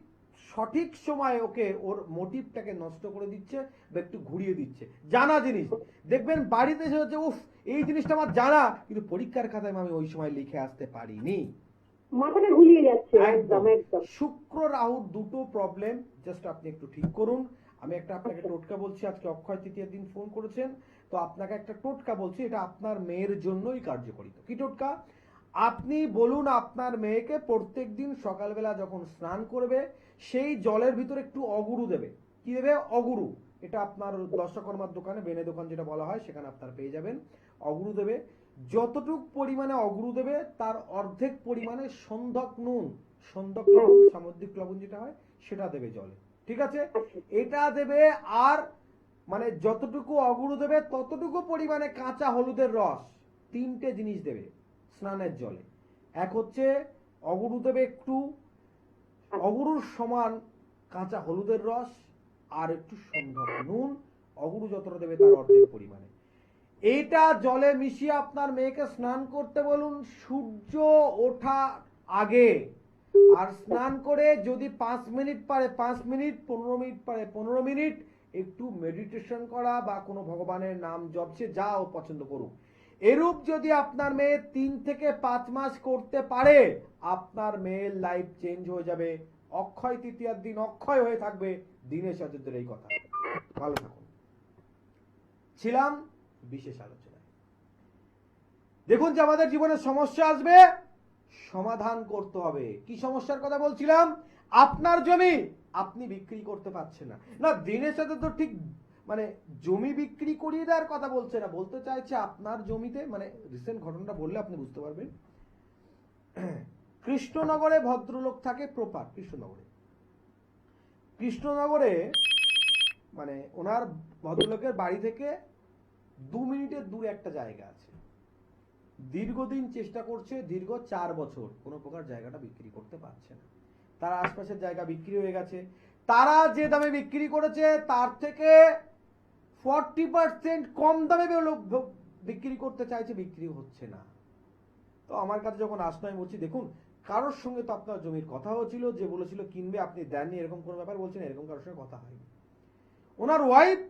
সঠিক সময় ওকে ওর মোটিভটাকে নষ্ট করে দিচ্ছে বা একটু ঘুরিয়ে দিচ্ছে। জানা জিনিস দেখবেন বাড়িতে এসে হচ্ছে, উফ এই জিনিসটা আমার জানা, কিন্তু পরীক্ষার খাতায় আমি ওই সময় লিখে আসতে পারিনি। মাথাটা ঘুরিয়ে যাচ্ছে। একদম একদম একদম। শুক্র রাহুর দুটো প্রবলেম, জাস্ট আপনি একটু ঠিক করুন। আমি একটা আপনাকে টোটকা বলছি, আজকে অক্ষয় তৃতীয়ার দিন ফোন করেছেন, তো আপনাকে একটা টোটকা বলছি, এটা আপনার মেয়ের জন্যই কার্যকরী। কি টোটকা? আপনি বলুন আপনার মেয়েকে প্রত্যেকদিন সকালবেলা যখন স্নান করবে, সেই জলের ভিতরে একটু অগুরু দেবে। কি দেবে? অগুরু। এটা আপনার দশকর্মার দোকানে, বেনে দোকান যেটা বলা হয়, সেখানে আপনার পেয়ে যাবেন। অগুরু দেবে, যতটুক পরিমাণে অগুরু দেবে তার অর্ধেক পরিমাণে সন্ধক নুন, সন্ধক লবণ, সামুদ্রিক লবণ যেটা হয়, সেটা দেবে জলে। ঠিক আছে? এটা দেবে। আর মানে যতটুকু অগুরু দেবে ততটুকু পরিমাণে কাঁচা হলুদের রস, তিনটে জিনিস দেবে স্নানের জলে। এক হচ্ছে অগুরু দেবে একটু, অগুরুর সমান কাঁচা হলুদের রস, আর একটু সন্ধক নুন, অগুরু যতটা দেবে তার অর্ধেক পরিমাণে। এইটা জলে মিশিয়ে আপনার মেয়েকে স্নান করতে বলুন সূর্য ওঠা আগে। আর স্নান করে যদি 5 মিনিট পারে 5 মিনিট, 15 মিনিট পারে 15 মিনিট একটু মেডিটেশন করা বা কোনো ভগবানের নাম জপছে, যা ও পছন্দ করুক। এরূপ যদি আপনার মেয়ে 3 থেকে 5 মাস করতে পারে, আপনার মেয়ের লাইফ চেঞ্জ হয়ে যাবে। অক্ষয় তৃতীয়ার দিন অক্ষয় হয়ে থাকবে। দিনেশ আচার্যের এই কথা। ভালো থাকুন। ছিলাম বিশেষ আলোচনায়। দেখুন যে আমাদের জীবনে সমস্যা আসবে, সমাধান করতে হবে। কি সমস্যার কথা বলছিলাম? আপনার জমি আপনি বিক্রি করতে পারছেন না। না, দিনের সাথে তো ঠিক মানে জমি বিক্রি করিয়ে দেওয়ার কথা বলছে না, বলতে চাইছে আপনার জমিতে, মানে রিসেন্ট ঘটনাটা বললে আপনি বুঝতে পারবেন। কৃষ্ণনগরে ভদ্রলোক থাকে, প্রপার কৃষ্ণনগরে। কৃষ্ণনগরে মানে ওনার ভদ্রলোকের বাড়ি থেকে 2 মিনিটের দূরে একটা জায়গা আছে। দীর্ঘদিন চেষ্টা করছে, দীর্ঘ 4 বছর কোনো প্রকার জায়গাটা বিক্রি করতে পারছে না। তার আশপাশের জায়গা বিক্রি হয়ে গেছে। তারা যে দামে বিক্রি করেছে তার থেকে 40% কম দামে বিক্রি করতে চাইছে, বিক্রি হচ্ছে না। তো আমার কাছে যখন আসলো, আমি বলছি দেখুন, কারোর সঙ্গে তো আপনার জমির কথা হয়েছিল, যে বলেছিল কিনবে, আপনি দেননি, এরকম কোনো ব্যাপার বলছেন, এরকম কারোর সঙ্গে কথা হয়নি। ওনার ওয়াইফ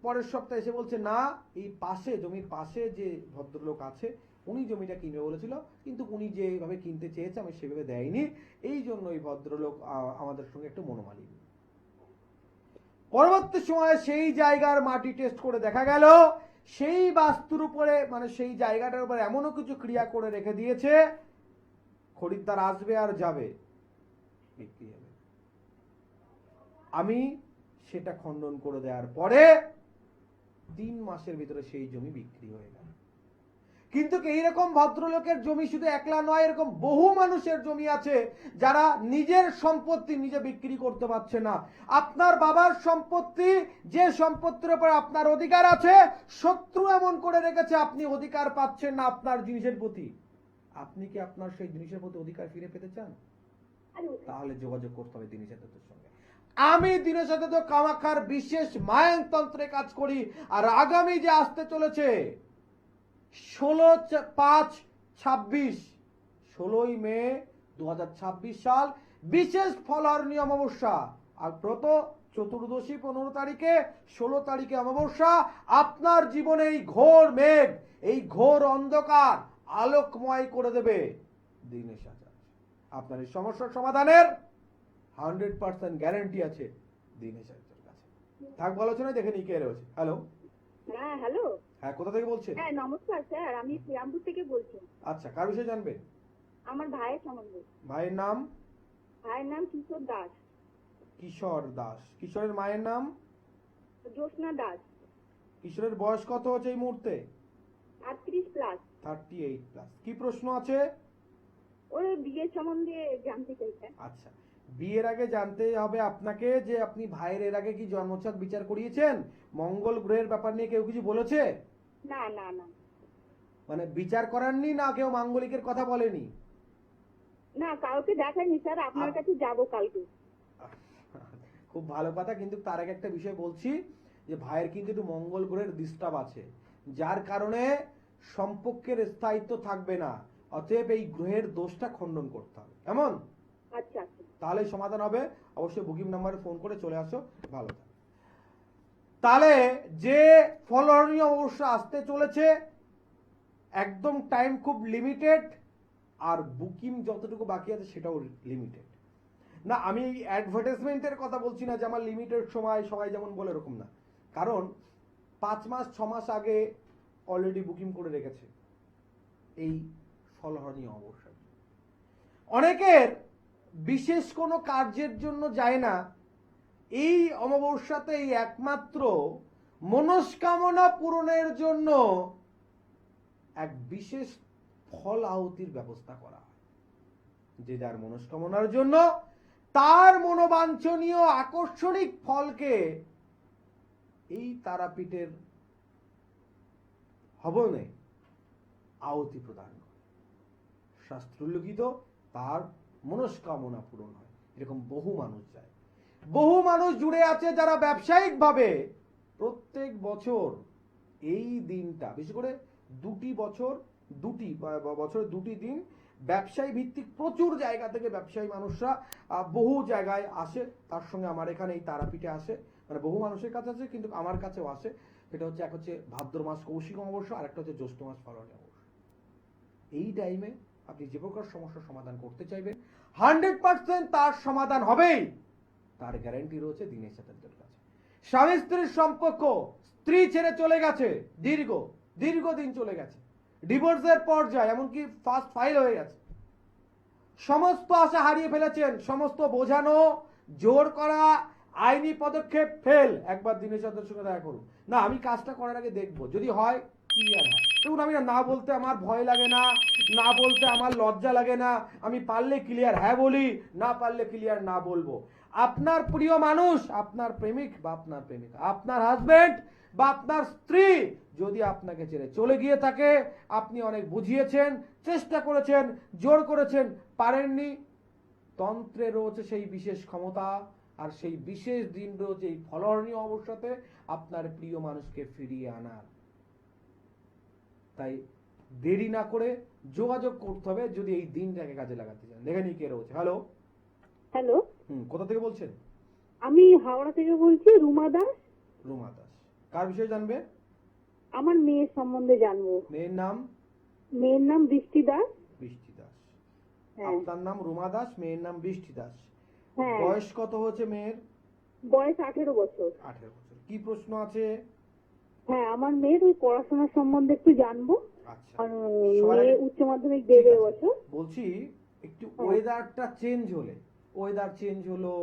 পরের সপ্তাহে এসে বলছে না, এই পাশে জমির পাশে যে ভদ্রলোক আছে উনি জমিটা কিনবে বলেছিল, কিন্তু উনি যেভাবে কিনতে চেয়েছে আমি সেভাবে দেয়নি, এই জন্য এই ভদ্রলোক আমাদের সঙ্গে একটু মনোমালিন্য। পরবর্তী সময়ে সেই জায়গার মাটি টেস্ট করে দেখা গেল সেই বাস্তুর উপরে, মানে সেই জায়গাটার উপরে এমনও কিছু ক্রিয়া করে রেখে দিয়েছে, খরিদ্দার আসবে আর যাবে, বিক্রি হবে। আমি সেটা খণ্ডন করে দেওয়ার পরে 3 মাসের ভিতরে সেই জমি বিক্রি হয়ে গেল। কিন্তু এইরকম ভদ্রলোকের জমি শুধু একলা নয়, এরকম বহু মানুষের জমি আছে যারা নিজের সম্পত্তি নিজে বিক্রি করতে পারছে না। আপনার বাবার সম্পত্তি, যে সম্পত্তির উপর আপনার অধিকার আছে, শত্রু এমন করে রেখেছে আপনি অধিকার পাচ্ছেন না আপনার জিনিসের প্রতি। আপনি কি আপনার সেই জিনিসের প্রতি অধিকার ফিরে পেতে চান? তাহলে যোগাযোগ করতে হবে দিনেশ আচার্যের সঙ্গে। আমি দিনেশ আচার্য কামাখ্যার বিশেষ মায়ানতন্ত্রে কাজ করি। আর আগামী যে আসতে চলেছে 16/5/26, 16ই মে 2026 সাল, বিশেষ ফলহরণী অমাবস্যা। আর ব্রত চতুর্দশী 15 তারিখে, 16 তারিখে অমাবস্যা। আপনার জীবনে এই ঘোর মেঘ, এই ঘোর অন্ধকার আলোকময় করে দেবে দিনেশ আচার্য। আপনার এই সমস্যার সমাধানের 100% গ্যারান্টি আছে দিনেশ আচার্যের কাছে। থাক আলোচনায়, দেখে নিই কে রয়েছে। হ্যালো। হ্যাঁ হ্যালো। হ্যাঁ, কোথা থেকে বলছেন? হ্যাঁ নমস্কার স্যার, আমি শ্রীরামপুর থেকে বলছি। আচ্ছা, কার বিষয়ে জানবেন? আমার ভাইয়ের সম্বন্ধে। ভাইয়ের নাম? ভাইয়ের নাম কিশোর দাস। কিশোর দাস। কিশোরের মায়ের নাম? জ্যোৎস্না দাস। কিশোরের বয়স কত হচ্ছে এই মুহূর্তে? 38+। 38+। কি প্রশ্ন আছে? ওর বিয়ের সম্বন্ধে জানতে চাইছেন। আচ্ছা, বিয়ের আগে জানতে হবে আপনাকে যে আপনি ভাইয়ের এর আগে কি জন্মছক বিচার করিয়েছেন? মঙ্গল গ্রহের ব্যাপার নিয়ে কেউ কিছু বলেছে? না না না মানে বিচার করাননি না কেউ মাঙ্গলিকের কথা বলেনি? না, কাউকে দেখাইনি স্যার, আপনার কাছে যাবো কালকে। খুব ভালো কথা, কিন্তু তার আগে একটা বিষয় বলছি যে ভাইয়ের কিন্তু একটু মঙ্গল গ্রহের ডিস্টার্ব আছে, যার কারণে সম্পর্কের স্থায়িত্ব থাকবে না। অতএব এই গ্রহের দোষটা খণ্ডন করতে হবে, কেমন? আচ্ছা আচ্ছা। তাহলে সমাধান হবে। অবশ্যই বুকিং নাম্বারে ফোন করে চলে আসো। ভালো থাকো। তাহলে যে ফলনীয় অবশ্য আসতে চলেছে, একদম টাইম খুব লিমিটেড, আর বুকিং যতটুকু বাকি আছে সেটাও লিমিটেড। না, আমি অ্যাডভার্টাইজমেন্টের কথা বলছি না যে আমার লিমিটেড সময় সবাই যেমন বলে এরকম না, কারণ 5 মাস 6 মাস আগে অলরেডি বুকিং করে রেখেছে এই ফলহরণীয় অবস্থায়। অনেকের বিশেষ কোনো কার্যের জন্য যায় না, এই অমাবস্যাতেই একমাত্র মনস্কামনা পূরণের জন্য এক বিশেষ ফল আহুতির ব্যবস্থা করা হয়। যে যার মনস্কামনার জন্য তার মনোবাঞ্ছনীয় আকর্ষণিক ফলকে এই তারাপীঠের হবনে আহুতি প্রদান করে, শাস্ত্রোল্লিখিত তার মনস্কামনা পূরণ হয়। এরকম বহু মানুষ যায়, বহু মানুষ জুড়ে আছে যারা ব্যবসায়িক ভাবে প্রত্যেক বছর এই দিনটা, বিশেষ করে বছরে দুটি দিন ব্যবসায়ী ভিত্তিক প্রচুর জায়গা থেকে ব্যবসায়ী মানুষরা বহু জায়গায় আসে। তার সঙ্গে আমার এখানে এই তারাপীঠে আসে, মানে বহু মানুষের কাছে আছে, কিন্তু আমার কাছেও আসে। সেটা হচ্ছে, এক হচ্ছে ভাদ্র মাস কৌশিক অমাবস্যা, আর একটা হচ্ছে জ্যৈষ্ঠ মাস ফলনী অমাবস্যা। এই টাইমে আপনি যে প্রকার সমস্যার সমাধান করতে চাইবেন 100% তার সমাধান হবেই, তার গ্যারান্টি রয়েছে দিনের সাথে কাছে। স্বামী স্ত্রীর সম্পর্ক, স্ত্রী ছেড়ে চলে গেছে, দীর্ঘদিন চলে গেছে, ডিভোর্সের পর্যায়ে, এমনকি ফার্স্ট ফাইল হয়ে গেছে, সমস্ত আশা হারিয়ে ফেলেছেন, সমস্ত বোঝানো, জোর করা, আইনি পদক্ষেপ ফেল, একবার দিনের সাথে সঙ্গে দেখা করুন। না, আমি কাজটা করার আগে দেখবো, যদি হয় ক্লিয়ার হয়। দেখুন, আমি না বলতে আমার ভয় লাগে না, না বলতে আমার লজ্জা লাগে না, আমি পারলে ক্লিয়ার হ্যাঁ বলি, না পারলে ক্লিয়ার না বলবো। আপনার প্রিয় মানুষ, আপনার প্রেমিক বা আপনার প্রেমিকা, আপনার হাজবেন্ড বা আপনার স্ত্রী যদি আপনাকে ছেড়ে চলে গিয়ে থাকে, আপনি অনেক বুঝিয়েছেন, চেষ্টা করেছেন, জোর করেছেন, পারেননি, তন্ত্রে রয়েছে সেই বিশেষ ক্ষমতা, আর সেই বিশেষ দিন রয়েছে এই ফলহরণীয় অবস্থাতে আপনার প্রিয় মানুষকে ফিরিয়ে আনার। তাই দেরি না করে যোগাযোগ করতে হবে যদি এই দিনটাকে কাজে লাগাতে চান। দেখে নি কে রয়েছে। হ্যালো। হ্যালো, কোথা থেকে বলছেন? আমি হাওড়া থেকে বলছি, রুমা দাস। রুমা দাস, কার বিষয়ে জানবে? আমার মেয়ের সম্বন্ধে জানবো। মেয়ের নাম? মেয়ের নাম বৃষ্টি দাস। বৃষ্টি দাস। হ্যাঁ। আপনার নাম রুমা দাস, মেয়ের নাম বৃষ্টি দাস। হ্যাঁ। বয়স কত হচ্ছে মেয়ের? বয়স 18 বছর। 18 বছর। কি প্রশ্ন আছে? হ্যাঁ, আমার মেয়ের ওই পড়াশোনার সম্বন্ধে একটু জানবো। আচ্ছা, আর সবার মেয়ে আগে উচ্চ মাধ্যমিক দেবে এবছর। বলছি, একটু হ্যাঁ। ওয়েদারটা চেঞ্জ হলে, ওয়েদার চেঞ্জ হলো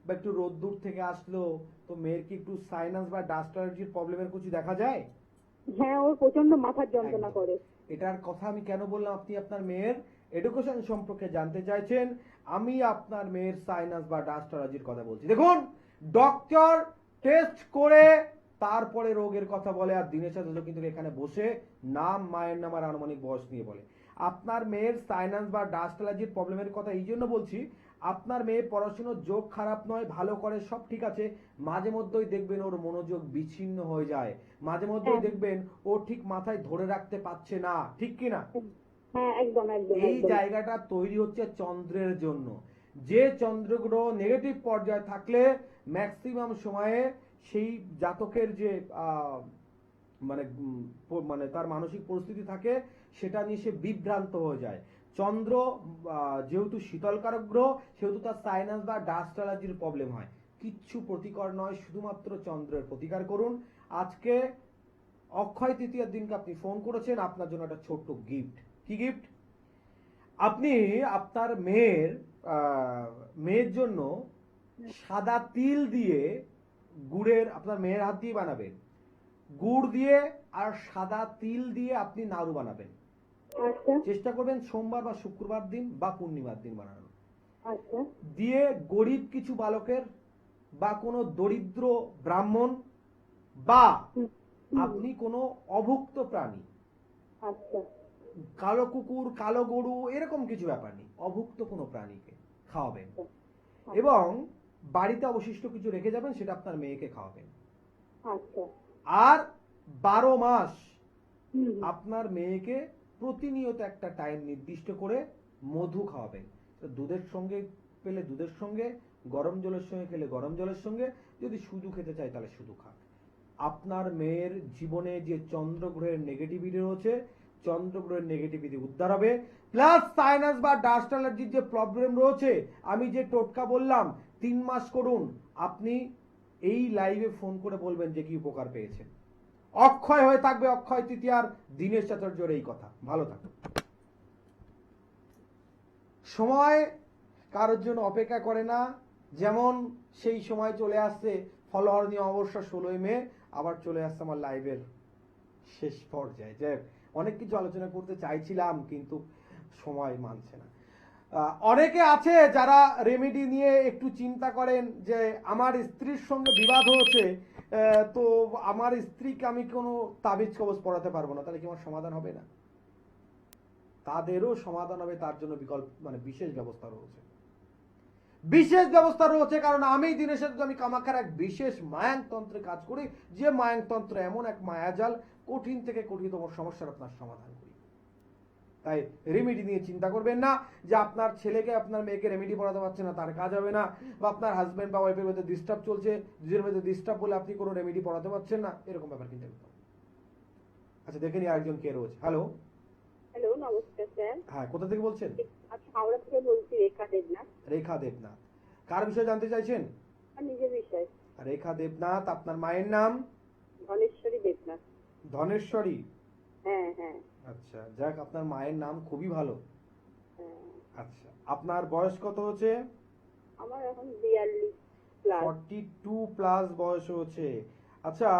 বা একটু রোদ্দুর থেকে আসলো, তো মেয়ের কি একটু সাইনাস বা ডাস্ট অ্যালার্জির প্রবলেমের কিছু দেখা যায়? হ্যাঁ, ওর প্রচন্ড মাথার যন্ত্রণা একদম। করে। এটার কথা আমি কেন বললাম, আপনি আপনার মেয়ের এডুকেশন সম্পর্কে জানতে চাইছেন, আমি আপনার মেয়ের সাইনাস বা ডাস্ট অ্যালার্জির কথা বলছি। দেখুন, ডক্টর টেস্ট করে তারপরে রোগের কথা বলে, আর দিনের সাথে কিন্তু এখানে বসে নাম, মায়ের নাম আর আনুমানিক বয়স নিয়ে বলে। আপনার মেয়ের সাইনাস বা ডাস্ট অ্যালার্জির প্রবলেমের কথা এই জন্য বলছি, আপনার মেয়ে পড়াশোনার যোগ খারাপ নয়, ভালো করে, সব ঠিক আছে, মাঝে মধ্যেই দেখবেন ওর মনোযোগ বিচ্ছিন্ন হয়ে যায়, মাঝে মধ্যেই দেখবেন ও ঠিক মাথায় ধরে রাখতে পারছে না, ঠিক কিনা? হ্যাঁ, একদম একদম। এই জায়গাটা তৈরি হচ্ছে চন্দ্রের জন্য। যে চন্দ্র গ্রহ নেগেটিভ পর্যায়ে থাকলে ম্যাক্সিমাম সময়ে সেই জাতকের যে মানে তার মানসিক পরিস্থিতি থাকে, সেটা নিয়ে সে বিভ্রান্ত হয়ে যায়। চন্দ্র যেহেতু শীতলকারক গ্রহ, সেহেতু তার সাইনাস বা ডাস্ট অ্যালার্জির প্রবলেম হয়। কিচ্ছু প্রতিকার নয়, শুধুমাত্র চন্দ্রের প্রতিকার করুন। আজকে অক্ষয় তৃতীয়ার দিনকে আপনি ফোন করেছেন, আপনার জন্য একটা ছোট্ট গিফট। কি গিফট? আপনি আপনার মেয়ের জন্য সাদা তিল দিয়ে গুড়ের, আপনার মেয়ের হাত দিয়ে বানাবেন, গুড় দিয়ে আর সাদা তিল দিয়ে আপনি নাড়ু বানাবেন। আচ্ছা চেষ্টা করবেন সোমবার বা শুক্রবার দিন বা পূর্ণিমার দিন বানানোর। আচ্ছা দিয়ে গরিব কিছু বালকের বা কোনো দরিদ্র ব্রাহ্মণ বা আপনি কোনো অভুক্ত প্রাণী, আচ্ছা কালো কুকুর, কালো গরু, এরকম কিছু ব্যাপার নেই, অভুক্ত কোনো প্রাণীকে খাওয়াবেন। এবং বাড়িতে অবশিষ্ট কিছু রেখে যাবেন, সেটা আপনার মেয়েকে খাওয়াবেন। আচ্ছা আর 12 মাস আপনার মেয়েকে প্রতিনিয়ত একটা টাইম নির্দিষ্ট করে মধু খাওয়াবেন। তো দুধের সঙ্গে পেলে দুধের সঙ্গে, গরম জলের সঙ্গে খেলে গরম জলের সঙ্গে, যদি শুধু খেতে চায় তাহলে শুধু খাক। আপনার মেয়ের জীবনে যে চন্দ্রগ্রহের নেগেটিভিটি রয়েছে, চন্দ্রগ্রহের নেগেটিভিটি উদ্ধার হবে। প্লাস সাইনাস বা ডাস্ট অ্যালার্জির যে প্রবলেম রয়েছে, আমি যে টোটকা বললাম 3 মাস করুন, আপনি এই লাইভে ফোন করে বলবেন যে কি উপকার পেয়েছেন। অক্ষয় হয়ে থাকবে অক্ষয় তৃতীয়ার দীনেশ চাতুর্যর এই কথা। ভালো থাকুন। সময় কারোর জন্য অপেক্ষা করে না, যেমন সেই সময় চলে আসছে ফলোয়ার নিয়ে অবশ্য 16 মে আবার চলে আসছে আমার লাইভের শেষ পর্যায়ে। যে অনেক কিছু আলোচনা করতে চাইছিলাম কিন্তু সময় মানছে না। অনেকে আছে যারা রেমেডি নিয়ে একটু চিন্তা করেন যে আমার স্ত্রীর সঙ্গে বিবাদ হয়েছে, তো আমার স্ত্রীকে আমি কোনো তাবিজ কবজ পড়াতে পারবো না, তাহলে কি আমার সমাধান হবে না? তাদেরও সমাধান হবে, তার জন্য বিকল্প মানে বিশেষ ব্যবস্থা রয়েছে। বিশেষ ব্যবস্থা রয়েছে কারণ আমি দিনেশের আমি কামাখ্যার এক বিশেষ মায়াংতন্ত্রে কাজ করি, যে মায়াংতন্ত্র এমন এক মায়াজাল, কঠিন থেকে কঠিনতম সমস্যার আপনার সমাধান করি। তাই রেমেডি নিয়ে চিন্তা করবেন না যে আপনার ছেলেকে আপনার মেয়েকে রেমেডি পড়াতে পারছে না, তার কাজ হবে না, বা আপনার হাজবেন্ড বা ওয়াইফের মধ্যে ডিস্টার্ব চলছে, দুজনের মধ্যে ডিস্টার্ব বলে আপনি কোনো রেমেডি পড়াতে পারছেন না, এরকম ব্যাপার কিন্তু। আচ্ছা দেখে নি আরেকজন কে রয়েছে। হ্যালো। হ্যালো, নমস্কার স্যার। হ্যাঁ, কোথা থেকে বলছেন? আমি হাওড়া থেকে বলছি, রেখা দেবনাথ। রেখা দেবনাথ, কার বিষয়ে জানতে চাইছেন? আর নিজের বিষয়। রেখা দেবনাথ, আপনার মায়ের নাম? ধনেশ্বরী দেবনাথ। ধনেশ্বরী? হ্যাঁ হ্যাঁ আচ্ছা, যাক, আপনার মায়ের নাম খুবই ভালো। হ্যাঁ। আচ্ছা, আপনার বয়স কত হচ্ছে? আমার এখন 42 প্লাস। 42 প্লাস বয়স হচ্ছে। আচ্ছা,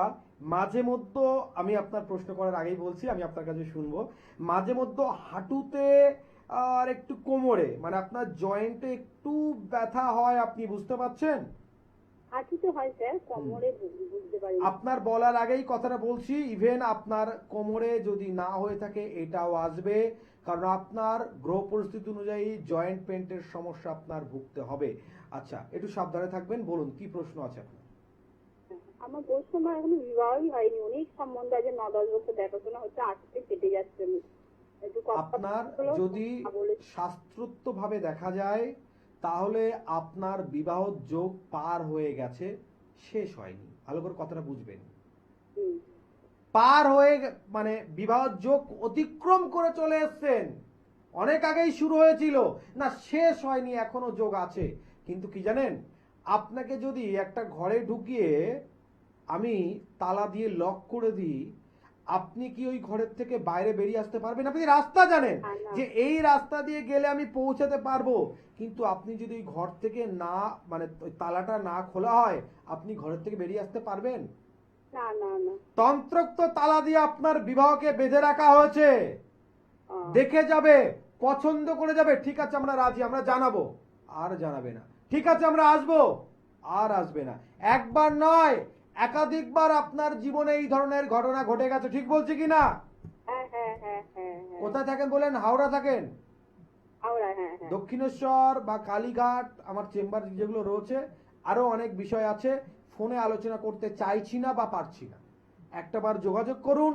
মাঝে মধ্যে আমি আপনার প্রশ্ন করার আগেই বলছি, আমি আপনার কাছে শুনবো, মাঝে মধ্যে হাঁটুতে আর একটু কোমরে, মানে আপনার জয়েন্টে একটু ব্যথা হয়, আপনি বুঝতে পারছেন? হাঁটুতে হয় স্যার, কোমরে বুঝতে পারি না। আপনার বলার আগেই কথাটা বলছি, ইভেন আপনার কোমরে যদি না হয়ে থাকে এটাও আসবে, কারণ আপনার গ্রহ পরিস্থিতি অনুযায়ী জয়েন্ট পেইন্টের সমস্যা আপনার ভুগতে হবে। আচ্ছা, একটু সাবধানে থাকবেন। বলুন, কি প্রশ্ন আছে আপনার? আমার প্রশ্ন, আমার এখনো বিবাহই হয়নি, অনেক সম্বন্ধে আছে, 9-10 বছর দেখাশোনা হচ্ছে, আজকে কেটে যাচ্ছে। আমি একটু আপনার যদি শাস্ত্রোক্ত ভাবে দেখা যায় তাহলে আপনার বিবাহ যোগ পার হয়ে গেছে, শেষ হয়নি। ভালো করে কথাটা বুঝবেন। পার হয়ে মানে বিবাহ যোগ অতিক্রম করে চলে এসেছেন, অনেক আগেই শুরু হয়েছিল না, শেষ হয়নি, এখনো যোগ আছে। কিন্তু কি জানেন, আপনাকে যদি একটা ঘরে ঢুকিয়ে আমি তালা দিয়ে লক করে দিই, আপনি কি ওই ঘরের থেকে বাইরে বেরিয়ে আসতে পারবেন? আপনি রাস্তা জানেন যে এই রাস্তা দিয়ে গেলে আমি পৌঁছাতে পারবো, কিন্তু আপনি যদি ওই ঘর থেকে না মানে ওই তালাটা না খোলা হয়, আপনি ঘরের থেকে বেরিয়ে আসতে পারবেন? না না না। তন্ত্রোক্ত তালা দিয়ে আপনার বিবাহকে বেঁধে রাখা হয়েছে। দেখে যাবে, পছন্দ করে যাবে, ঠিক আছে আমরা রাজি, আমরা জানাবো, আর জানাবে না, ঠিক আছে আমরা আসবো, আর আসবে না। একবার নয়, একাধিকবার আপনার জীবনে এই ধরনের ঘটনা ঘটে গেছে, ঠিক বলছি কি না? হ্যাঁ হ্যাঁ হ্যাঁ হ্যাঁ হ্যাঁ। কোথায় থাকেন বলেন? হাওড়া থাকেন? হাওড়া, হ্যাঁ হ্যাঁ। দক্ষিণেশ্বর বা কালীঘাট আমার চেম্বার যেগুলো রয়েছে, আরো অনেক বিষয় আছে, ফোনে আলোচনা করতে চাইছি না বা পারছি না। একটাবার যোগাযোগ করুন।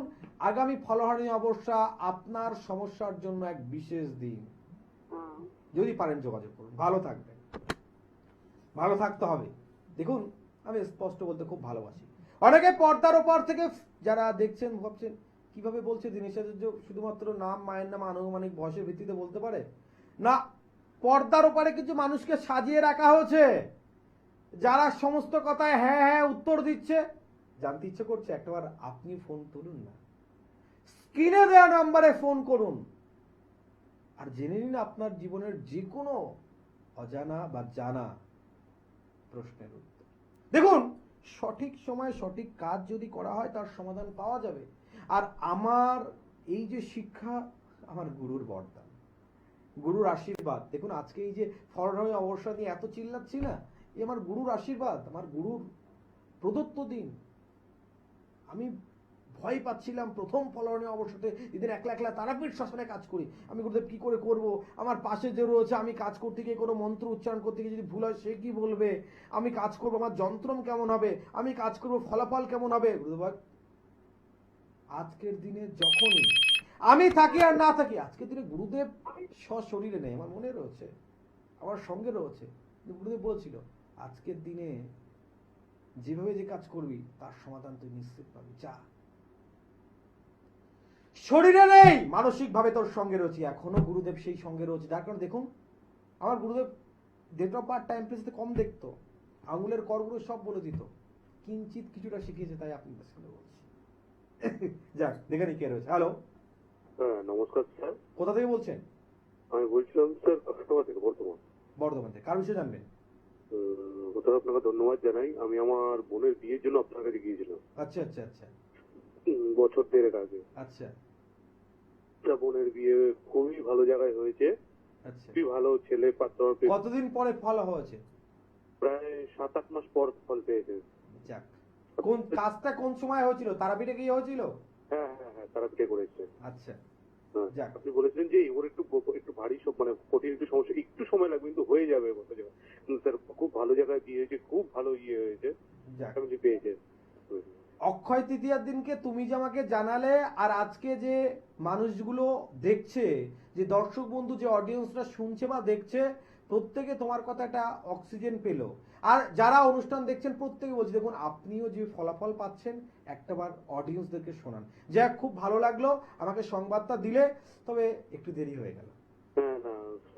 আগামী ফলহানি অবস্থা আপনার সমস্যার জন্য এক বিশেষ দিন, যদি পারেন যোগাযোগ করুন। ভালো থাকবেন, ভালো থাকতে হবে। দেখুন, আমি স্পষ্ট বলতে খুব ভালোবাসি। অনেকে পর্দার ওপর থেকে যারা দেখছেন ভাবছেন কিভাবে বলছে দিনেশ আচার্য শুধুমাত্র নাম, মায়ের নাম আনুমানিক বয়সের ভিত্তিতে বলতে পারে না। পর্দার ওপরে কিছু মানুষকে সাজিয়ে রাখা হয়েছে, যারা সমস্ত কথায় হ্যাঁ হ্যাঁ উত্তর দিচ্ছে। জানতে ইচ্ছে করছে, একটাবার আপনি ফোন তুলুন না, স্ক্রিনে দেওয়া নাম্বারে ফোন করুন, আর জেনে নিন আপনার জীবনের যে কোনো অজানা বা জানা প্রশ্নের উত্তর। দেখুন, সঠিক সময়ে সঠিক কাজ যদি করা হয় তার সমাধান পাওয়া যাবে। আর আমার এই যে শিক্ষা আমার গুরুর বরদান, গুরুর আশীর্বাদ। দেখুন আজকে এই যে ফলরমে অবসর নিয়ে এত চিল্লাচ্ছি না, এই আমার গুরুর আশীর্বাদ, আমার গুরুর প্রদত্ত দিন। আমি ভয় পাচ্ছিলাম প্রথম ফলরমে অবসরে এদিন একলা একলা তারাপীঠ শ্মশানে কাজ করি, আমি গুরুদেব কি করে করব, আমার পাশে যে রয়েছে আমি কাজ করতে গিয়ে কোনো মন্ত্র উচ্চারণ করতে গিয়ে যদি ভুল হয় সে কি বলবে, আমি কাজ করব আমার যন্ত্রম কেমন হবে, আমি কাজ করব ফলাফল কেমন হবে। গুরুদেব আজকের দিনে যখনই আমি থাকি আর না থাকি, আজকের দিনে গুরুদেব সশরীরে নেই, আমার মনে রয়েছে, আমার সঙ্গে রয়েছে। গুরুদেব বলেছিল আজকের দিনে যেভাবে যে কাজ করবি তার সমাধান তুই নিশ্চিত পাবি, যা। শরীরে নেই, মানসিক ভাবে তোর সঙ্গে রয়েছে, এখনো গুরুদেব সেই সঙ্গে রয়েছে। যার কারণে দেখুন আমার গুরুদেব ডেট অফ বার্থ টাইম প্লেসে কম দেখতো, আঙুলের করগুলো সব বলে দিত, কিঞ্চিত কিছুটা শিখিয়েছে, তাই আপনাদের সামনে বলছি। যাক, দেখে নি কে রয়েছে। হ্যালো, হ্যাঁ নমস্কার স্যার। কোথা থেকে বলছেন? আমি বলছিলাম স্যার কাটোয়া থেকে, বর্তমান। বর্ধমান থেকে। কার বিষয়ে জানবেন? স্যার আপনাকে ধন্যবাদ জানাই। আমি আমার বোনের বিয়ের জন্য আপনার কাছে গিয়েছিলাম আচ্ছা আচ্ছা আচ্ছা বছর দেড়েক আগে। আচ্ছা বোনের বিয়ে খুবই ভালো জায়গায় হয়েছে, আচ্ছা। খুবই ভালো ছেলে পাত্র। কতদিন পরে ফল হয়েছে? প্রায় 7-8 মাস পর ফল পেয়েছে। যাক, কোন কাজটা কোন সময় হয়েছিল? তারাপীঠে গিয়ে হয়েছিল? হ্যাঁ হ্যাঁ হ্যাঁ, তারা বিয়ে করেছে। আচ্ছা হ্যাঁ, যাক। আপনি বলেছিলেন যে ওর একটু একটু ভারী সব মানে কঠিন একটু সমস্যা, একটু সময় লাগবে কিন্তু হয়ে যাবে কত জায়গায়। কিন্তু স্যার খুব ভালো জায়গায় বিয়ে হয়েছে, খুব ভালো ইয়ে হয়েছে, যাক, ফ্যামিলি পেয়েছে। অক্ষয় তৃতীয়ার দিনকে তুমি যে আমাকে জানালে, আর আজকে যে মানুষগুলো দেখছে, যে দর্শক বন্ধু, যে অডিয়েন্সরা শুনছে বা দেখছে, প্রত্যেকে তোমার কথাটা অক্সিজেন পেলো। আর যারা অনুষ্ঠান দেখছেন প্রত্যেকে বলছে দেখুন আপনিও যে ফলাফল পাচ্ছেন একটাবার অডিয়েন্সদেরকে শোনান। যাক, খুব ভালো লাগলো আমাকে সংবাদটা দিলে, তবে একটু দেরি হয়ে গেল। হ্যাঁ না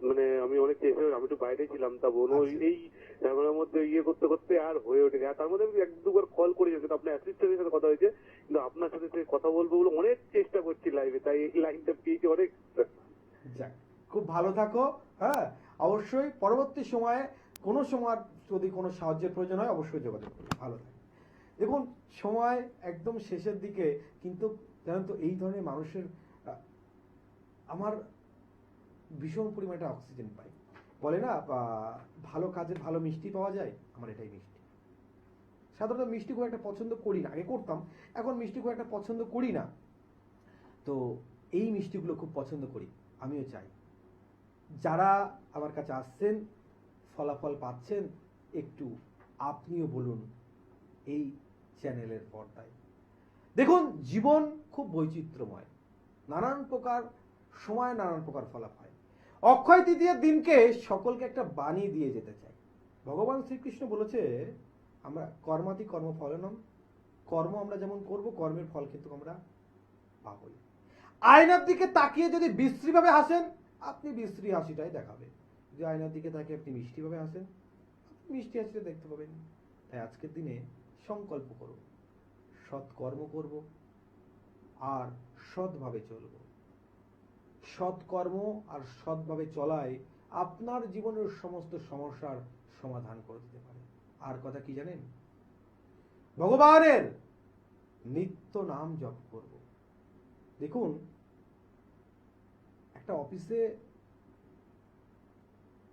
মানে আমি অনেক চেষ্টা, আমি একটু বাইরে ছিলাম, তা বোন ওই আচ্ছা। এই ঝামেলার মধ্যে ইয়ে করতে করতে আর হয়ে ওঠেনি। আর তার মধ্যে আমি 1-2 বার কল করেছি, কিন্তু আপনার অ্যাসিস্ট্যান্টের সাথে কথা হয়েছে, কিন্তু আপনার সাথে সে কথা বলবো বলে অনেক চেষ্টা করছি লাইভে, তাই এই লাইনটা পেয়েছি অনেক। যাক, খুব ভালো থাকো। হ্যাঁ, অবশ্যই পরবর্তী সময়ে কোনো সময় যদি কোনো সাহায্যের প্রয়োজন হয় অবশ্যই যোগাযোগ করবে। ভালো থাকে। দেখুন সময় একদম শেষের দিকে, কিন্তু জানেন তো এই ধরনের মানুষের আমার ভীষণ পরিমাণে অক্সিজেন পাই। বলে না ভালো কাজে ভালো মিষ্টি পাওয়া যায়, আমার এটাই মিষ্টি। সাধারণত মিষ্টি খুব একটা পছন্দ করি না, আগে করতাম, এখন মিষ্টি খুব একটা পছন্দ করি না। তো এই মিষ্টিগুলো খুব পছন্দ করি। আমিও চাই যারা আমার কাছে আসছেন ফলাফল পাচ্ছেন, একটু আপনিও বলুন এই চ্যানেলের পর্দায়। দেখুন জীবন খুব বৈচিত্র্যময়, নানান প্রকার সময় নানান প্রকার ফলাফল। অক্ষয় তৃতীয়ার দিনকে সকলকে একটা বাণী দিয়ে যেতে চাই। ভগবান শ্রীকৃষ্ণ বলেছে আমরা কর্মাতি কর্মফলনম, কর্ম আমরা যেমন করব কর্মের ফল কিন্তু আমরা পাবই। আয়নার দিকে তাকিয়ে যদি বিশ্রী ভাবে হাসেন, আপনি বিশ্রী হাসিটাই দেখাবে। যদি আয়নার দিকে তাকিয়ে আপনি মিষ্টি ভাবে হাসেন, মিষ্টি হাসিটা দেখতে পাবেন। তাই আজকের দিনে সংকল্প করব, সৎ কর্ম করব আর সৎভাবে চলব। সৎকর্ম আর সৎভাবে চলাই আপনার জীবনের সমস্ত সমস্যার সমাধান করে দিতে পারে। আর কথা কি জানেন? ভগবানের নিত্য নাম জপ করব। দেখুন একটা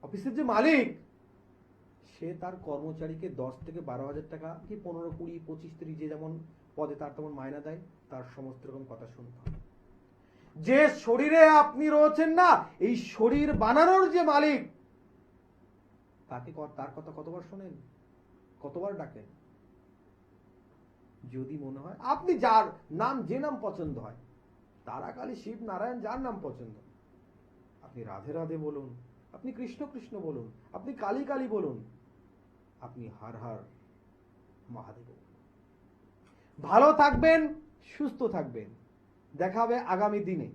অফিসের যে মালিক, সে তার কর্মচারীকে 10 থেকে 12,000 টাকা কি 15, 20, 25, 30 যে যেমন পদে তার তেমন মায়না দেয়, তার সমস্ত রকম কথা শুনতে হবে। যে শরীরে আপনি রয়েছেন না, এই শরীর বানানোর যে মালিক, তাকে তার কথা কতবার শোনেন, কতবার ডাকেন? যদি মনে হয় আপনি যার নাম, যে নাম পছন্দ হয়, তারা কালী, শিব, নারায়ণ, যার নাম পছন্দ, আপনি রাধে রাধে বলুন, আপনি কৃষ্ণ কৃষ্ণ বলুন, আপনি কালী কালী বলুন, আপনি হর হর মহাদেব। ভালো থাকবেন, সুস্থ থাকবেন। দেখা হবে আগামী দিনে।